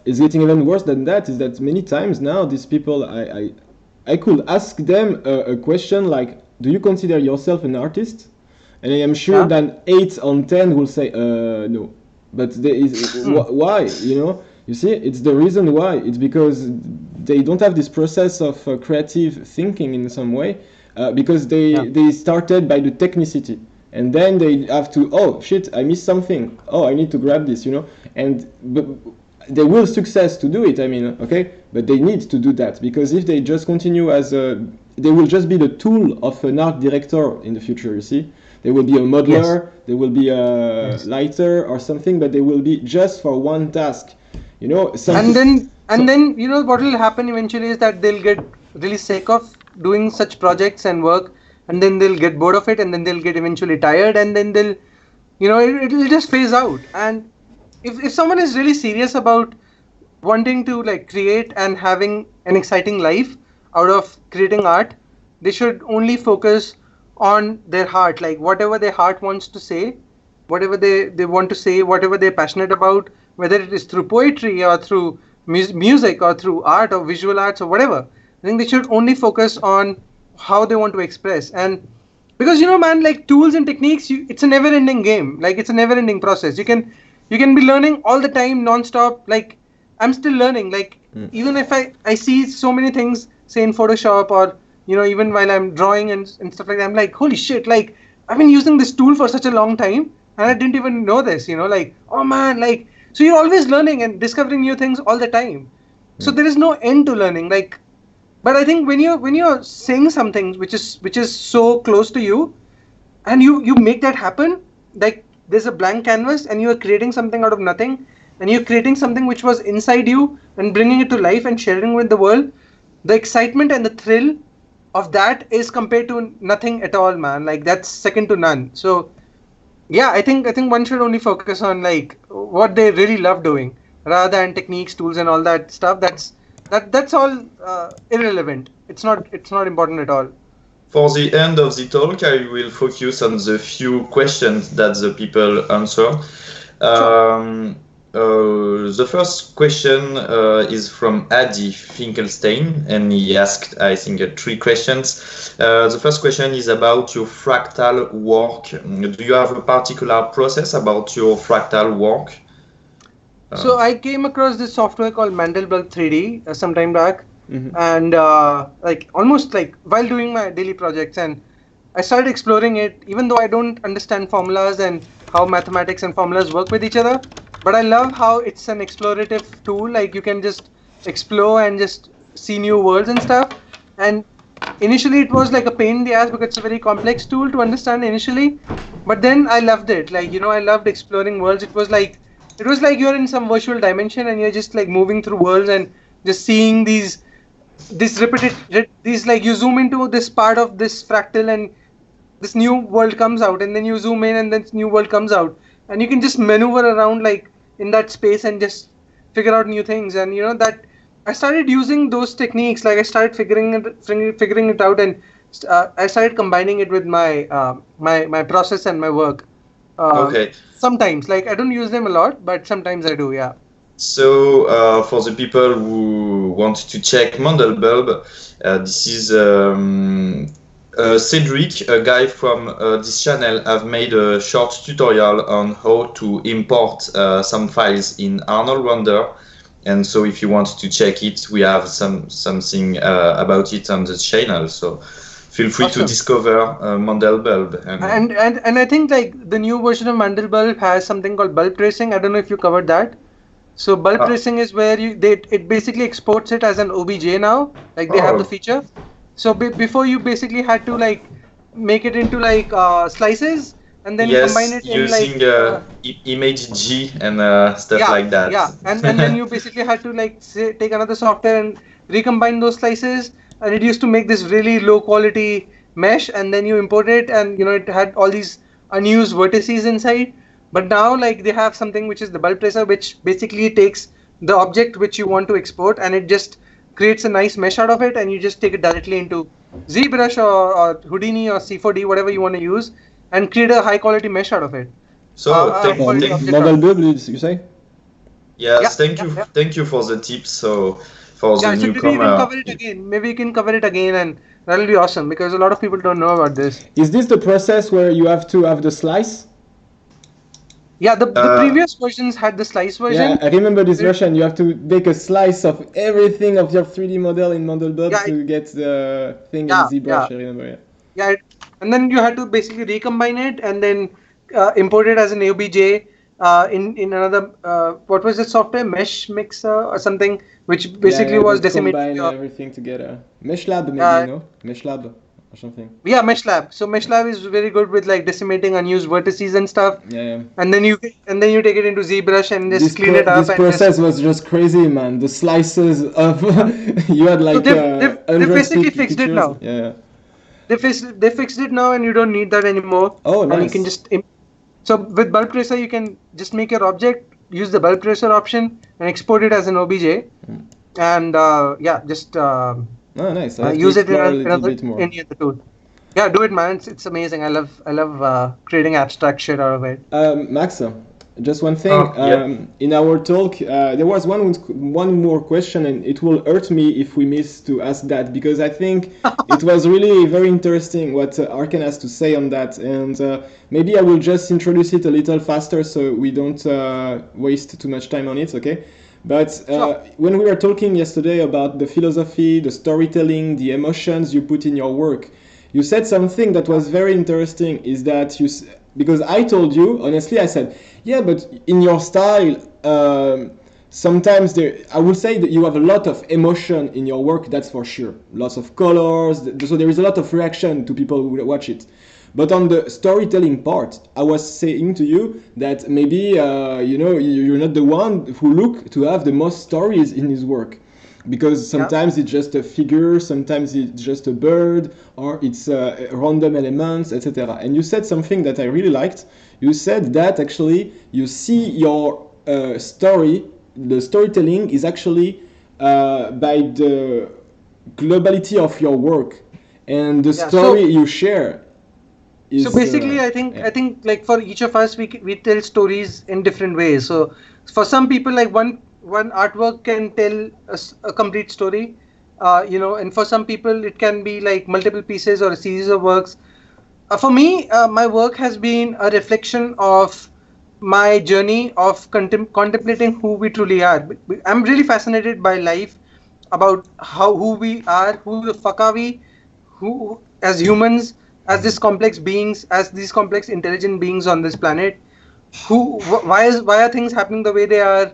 It's getting even worse than that. Is that many times now these people, I could ask them a question like, "Do you consider yourself an artist?" And I am sure that 8 on 10 will say, "No." But there is why? You see, it's the reason why. It's because they don't have this process of creative thinking in some way, because they started by the technicity. And then they have to, oh shit, I missed something. Oh, I need to grab this, And they will success to do it. Okay, but they need to do that, because if they just continue they will just be the tool of an art director in the future. You see, they will be a modeler, they will be a lighter or something, but they will be just for one task. And then what will happen eventually is that they'll get really sick of doing such projects and work. And then they'll get bored of it, and then they'll get eventually tired, and then they'll, it'll just phase out. And if someone is really serious about wanting to like create and having an exciting life out of creating art, they should only focus on their heart, like whatever their heart wants to say, whatever they want to say, whatever they're passionate about, whether it is through poetry or through music or through art or visual arts or whatever. I think they should only focus on how they want to express. And because man, like tools and techniques, it's a never ending game. Like it's a never ending process. You can be learning all the time, non-stop. Like I'm still learning, like even if I see so many things, say in Photoshop, or even while I'm drawing and stuff like that, I'm like, holy shit, like I've been using this tool for such a long time and I didn't even know this, like, oh man, like, so you're always learning and discovering new things all the time. So there is no end to learning. Like, but I think when you're saying something which is so close to you, and you make that happen, like there's a blank canvas and you are creating something out of nothing, and you're creating something which was inside you and bringing it to life and sharing with the world, the excitement and the thrill of that is compared to nothing at all, man. Like that's second to none. So yeah, I think one should only focus on like what they really love doing, rather than techniques, tools, and all that stuff. That's all irrelevant. It's not important at all. For the end of the talk, I will focus on the few questions that the people answer. The first question is from Adi Finkelstein, and he asked, I think, 3 questions. The first question is about your fractal work. Do you have a particular process about your fractal work? So I came across this software called Mandelbulb 3D some time back, and like almost like while doing my daily projects, and I started exploring it, even though I don't understand formulas and how mathematics and formulas work with each other. But I love how it's an explorative tool. Like you can just explore and just see new worlds and stuff. And initially it was like a pain in the ass because it's a very complex tool to understand initially. But then I loved it. Like, I loved exploring worlds. It was like you're in some virtual dimension and you're just like moving through worlds and just seeing these like you zoom into this part of this fractal and this new world comes out, and then you zoom in and then this new world comes out, and you can just maneuver around like in that space and just figure out new things. And that I started using those techniques. Like I started figuring it out, and I started combining it with my my process and my work. Okay. Sometimes, like I don't use them a lot, but sometimes I do. Yeah. So for the people who want to check Mandelbulb, this is Cedric, a guy from this channel, have made a short tutorial on how to import some files in Arnold Render. And so if you want to check it, we have something about it on the channel. So feel free to discover Mandelbulb. And I think like the new version of Mandelbulb has something called bulb tracing. I don't know if you covered that. So bulk tracing is where it basically exports it as an OBJ now. Like they have the feature. So before you basically had to like make it into like slices and then combine it in like image G and stuff like that. Yeah, and then you basically had to like take another software and recombine those slices, and it used to make this really low quality mesh, and then you import it, and it had all these unused vertices inside. But now like they have something which is the bulk tracer, which basically takes the object which you want to export, and it just creates a nice mesh out of it, and you just take it directly into ZBrush or Houdini or C4D, whatever you want to use, and create a high quality mesh out of it. So model build, you say? Yes, thank you for the tips. So for the newcomer, maybe you can cover it again, and that'll be awesome because a lot of people don't know about this. Is this the process where you have to have the slice? Yeah, the previous versions had the slice version. Yeah, I remember this version. You have to make a slice of everything of your 3D model in model build to get the thing in ZBrush. I remember. Yeah, and then you had to basically recombine it and then import it as an OBJ in another what was the software, Mesh Mixer or something, which basically was decimating everything together. MeshLab maybe, no? MeshLab or something. Yeah, MeshLab. So MeshLab is very good with like decimating unused vertices and stuff. Yeah. And then you take it into ZBrush and just clean it up. This process was just crazy, man. The slices of you had like they basically fixed it now. Yeah. They fixed it now, and you don't need that anymore. Oh, nice. And you can just so with bulk tracer you can just make your object, use the bulk tracer option, and export it as an OBJ, and just nice. use it in any other tool. Yeah, do it, man. It's amazing. I love creating abstract shit out of it. Max, just one thing. In our talk, there was one more question, and it will hurt me if we miss to ask that, because I think it was really very interesting what Archan has to say on that, and maybe I will just introduce it a little faster so we don't waste too much time on it, okay? But when we were talking yesterday about the philosophy, the storytelling, the emotions you put in your work, you said something that was very interesting, is that because I told you, honestly, I said, yeah, but in your style, sometimes I would say that you have a lot of emotion in your work, that's for sure. Lots of colors, so there is a lot of reaction to people who watch it. But on the storytelling part, I was saying to you that maybe, you're not the one who look to have the most stories in his work. Because sometimes it's just a figure, sometimes it's just a bird, or it's random elements, etc. And you said something that I really liked. You said that actually you see your story, the storytelling is actually by the globality of your work, and the story you share. So basically, I think like for each of us, we tell stories in different ways. So for some people, like one artwork can tell a complete story, and for some people it can be like multiple pieces or a series of works. For me, my work has been a reflection of my journey of contemplating who we truly are. I'm really fascinated by life, about who we are, who the fuck are we, who as humans, as these complex beings, as these complex intelligent beings on this planet. Why are things happening the way they are?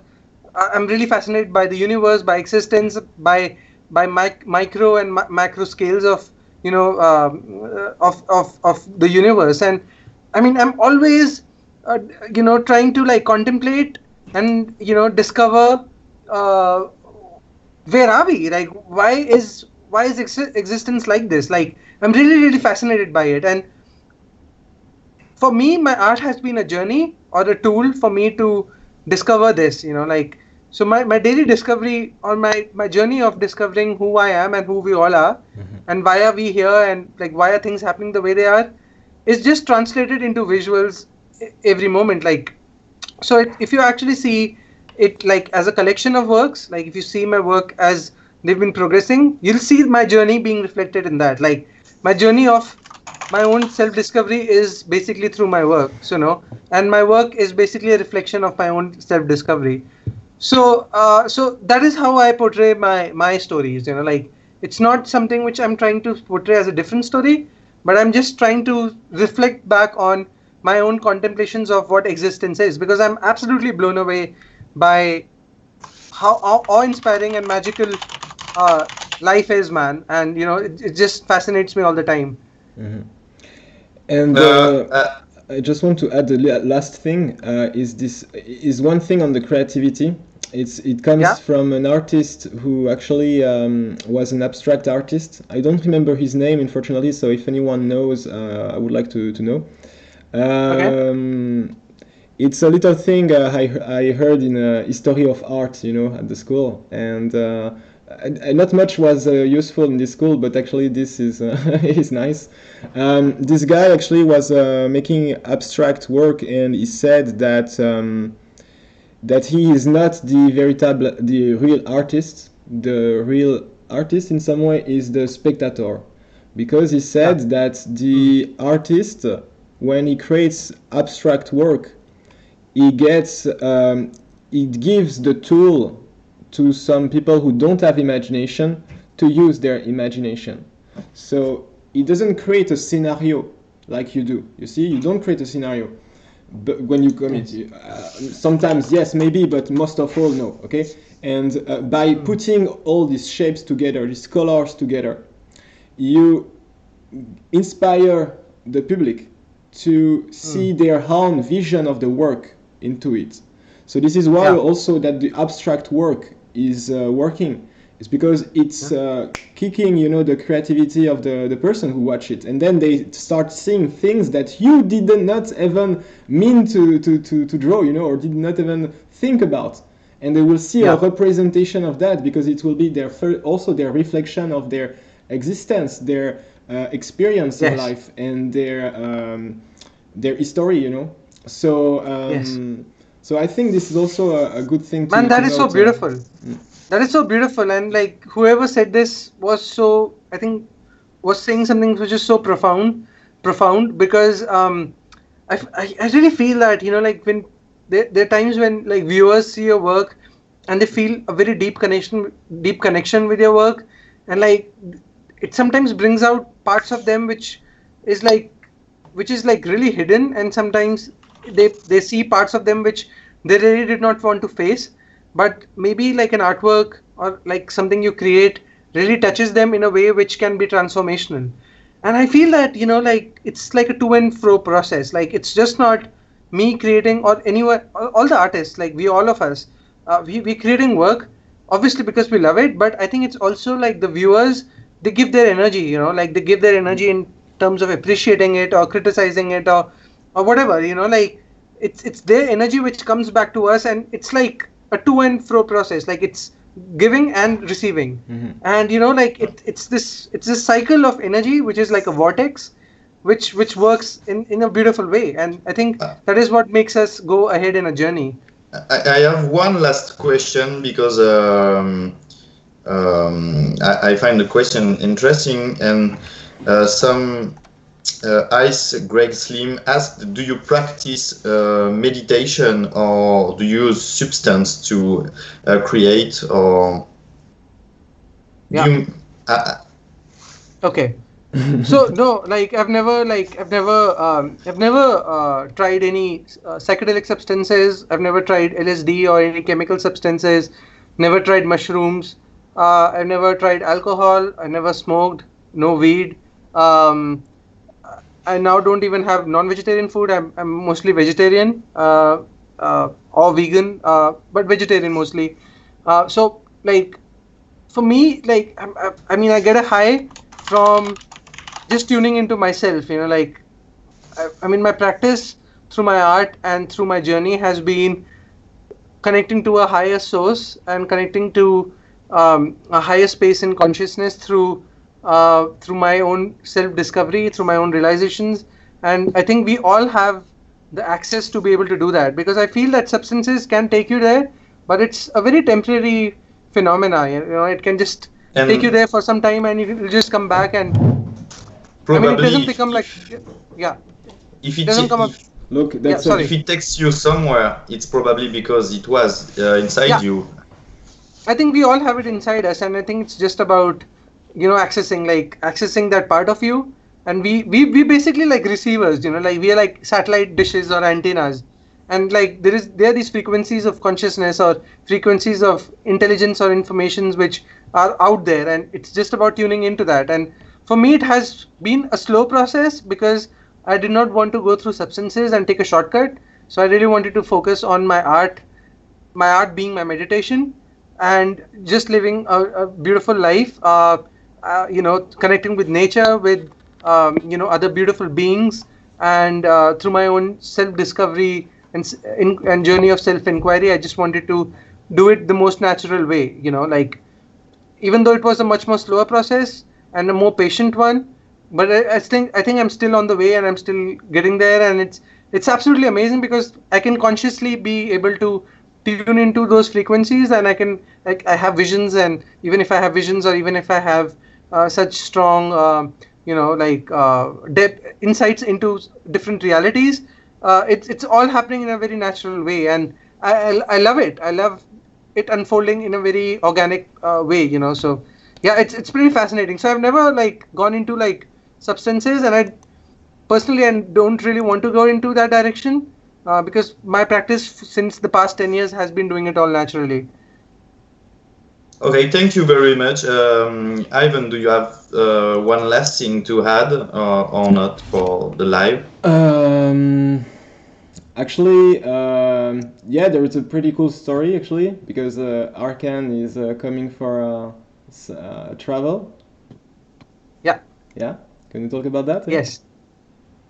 I'm really fascinated by the universe, by existence, by micro and macro scales of of the universe. And I mean, I'm always trying to like contemplate and discover where are we, like why is existence like this. Like I'm really fascinated by it, and for me my art has been a journey or a tool for me to discover this, so my daily discovery, or my journey of discovering who I am and who we all are, and why are we here, and like why are things happening the way they are, is just translated into visuals every moment. Like, so if you actually see it like as a collection of works, like if you see my work as they've been progressing, you'll see my journey being reflected in that. Like my journey of my own self-discovery is basically through my work, and my work is basically a reflection of my own self-discovery. So that is how I portray my stories. Like it's not something which I'm trying to portray as a different story, but I'm just trying to reflect back on my own contemplations of what existence is, because I'm absolutely blown away by how awe-inspiring and magical life is, man. And it just fascinates me all the time. Mm-hmm. And I just want to add the last thing is one thing on the creativity. It comes from an artist who actually was an abstract artist. I don't remember his name, unfortunately. So if anyone knows, I would like to know. Okay. It's a little thing I heard in a history of art, at the school, and not much was useful in this school, but actually this is is nice. This guy actually was making abstract work, and he said that that he is not the real artist. The real artist in some way is the spectator, because he said that the artist, when he creates abstract work, it gives the tool to some people who don't have imagination to use their imagination. So it doesn't create a scenario like you do. You see, you don't create a scenario. But when you commit, sometimes yes, maybe, but most of all, no. Okay, and by putting all these shapes together, these colors together, you inspire the public to see their own vision of the work into it. So this is why also that the abstract work is working. It's because it's kicking, the creativity of the person who watch it, and then they start seeing things that you did not even mean to draw, or did not even think about, and they will see a representation of that, because it will be also their reflection of their existence, their experience in life, and their history, So so I think this is also a good thing to that is so beautiful. That is so beautiful, and like whoever said this was saying something which is so profound, because I really feel that like when there are times when like viewers see your work and they feel a very deep connection with your work, and like it sometimes brings out parts of them which is like really hidden, and sometimes they see parts of them which they really did not want to face, but maybe like an artwork or like something you create really touches them in a way which can be transformational. And I feel that like it's like a to and fro process. Like it's just not me creating or anyone, all the artists, like all of us, we creating work obviously because we love it, but I think it's also like the viewers, they give their energy, like they give their energy in terms of appreciating it or criticizing it or whatever, like it's their energy which comes back to us, and it's like a to and fro process. Like it's giving and receiving, and like it's this cycle of energy which is like a vortex which works in a beautiful way, and I think that is what makes us go ahead in a journey. I have one last question, because I find the question interesting, and some Ice Greg Slim asked, do you practice meditation, or do you use substance to create, or okay. So no, like I've never tried any psychedelic substances. I've never tried LSD or any chemical substances. Never tried mushrooms. I've never tried alcohol. I never smoked. No weed. I now don't even have non-vegetarian food. I'm mostly vegetarian or vegan, but vegetarian mostly. So like for me, like I mean, I get a high from just tuning into myself, like I mean, my practice through my art and through my journey has been connecting to a higher source and connecting to a higher space in consciousness through my own self-discovery, through my own realizations. And I think we all have the access to be able to do that, because I feel that substances can take you there, but it's a very temporary phenomena. It can just take you there for some time, and you'll just come back, and probably, I mean, it doesn't become like, if it doesn't come up. Look, that's if it takes you somewhere, it's probably because it was inside you. I think we all have it inside us, and I think it's just about accessing that part of you. And we basically like receivers, like we are like satellite dishes or antennas, and like there are these frequencies of consciousness or frequencies of intelligence or informations which are out there, and it's just about tuning into that. And for me, it has been a slow process because I did not want to go through substances and take a shortcut. So I really wanted to focus on my art being my meditation, and just living a beautiful life, connecting with nature, with other beautiful beings, and through my own self-discovery and journey of self-inquiry, I just wanted to do it the most natural way, like, even though it was a much more slower process and a more patient one, but I think I'm still on the way, and I'm still getting there, and it's absolutely amazing because I can consciously be able to tune into those frequencies, and I have visions, and even if I have visions, or even if I have such strong depth insights into different realities, it's all happening in a very natural way, and I love it. I love it unfolding in a very organic way, so yeah, it's pretty fascinating. So I've never gone into substances, and I personally don't really want to go into that direction, because my practice since the past 10 years has been doing it all naturally. Okay, thank you very much. Ivan, do you have one last thing to add or not for the live? Actually, yeah, there is a pretty cool story actually, because Archan is coming for travel. Yeah. Yeah. Can you talk about that? Yes.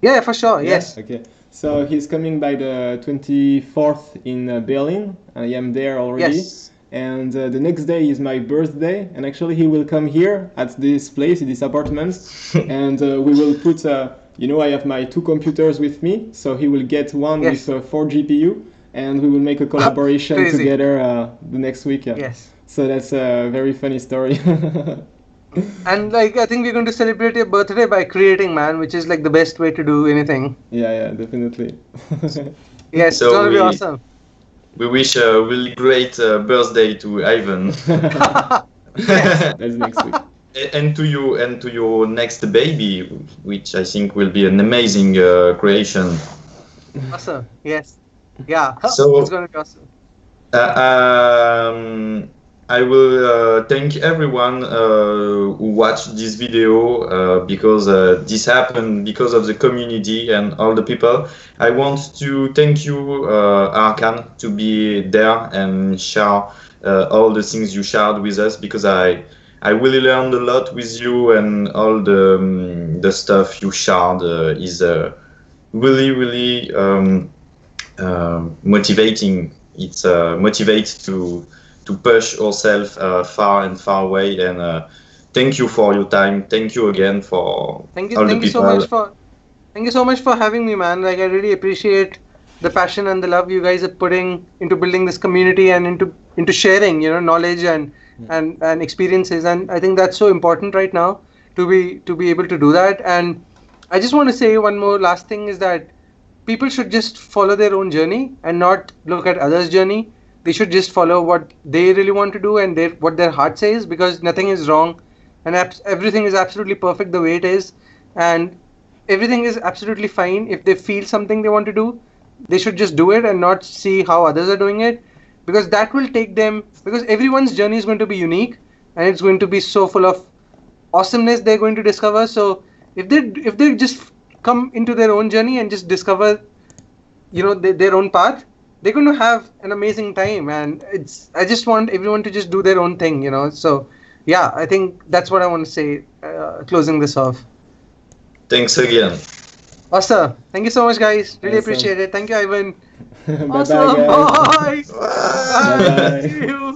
Yeah, for sure. Yeah? Yes. Okay. So he's coming by the 24th in Berlin. I am there already. Yes. And the next day is my birthday, and actually he will come here at this place, in this apartment, and we will put, I have my 2 computers with me, so he will get one Yes. with 4 GPU, and we will make a collaboration Crazy. together the next week. Yeah. Yes. So that's a very funny story. And I think we're going to celebrate your birthday by creating, man, which is the best way to do anything. Yeah, definitely. Yes, So it's gonna be awesome. We wish a really great birthday to Ivan. That's next week. And to your next baby, which I think will be an amazing creation. Awesome. Yes. Yeah. So, it's gonna be awesome. I will thank everyone who watched this video because this happened because of the community and all the people. I want to thank you, Archan, to be there and share all the things you shared with us, because I really learned a lot with you, and all the stuff you shared is really motivating. It motivates to push ourselves far and far away, and thank you for your time. Thank you again for Thank you. all Thank the you so people. much for. Thank you so much for having me, man. I really appreciate the passion and the love you guys are putting into building this community, and into sharing, knowledge and experiences. And I think that's so important right now to be able to do that. And I just want to say one more last thing is that people should just follow their own journey and not look at others' journey. They should just follow what they really want to do and what their heart says, because nothing is wrong, and everything is absolutely perfect the way it is, and everything is absolutely fine. If they feel something they want to do, they should just do it and not see how others are doing it, because that will take them, because everyone's journey is going to be unique, and it's going to be so full of awesomeness they're going to discover. So if they just come into their own journey and just discover their own path, they're going to have an amazing time. And I just want everyone to just do their own thing, so yeah, I think that's what I want to say, closing this off. Thanks again. Awesome. Thank you so much, guys. Really Awesome. Appreciate it. Thank you, Ivan. Bye-bye, Awesome. guys. Bye. Bye-bye. See you.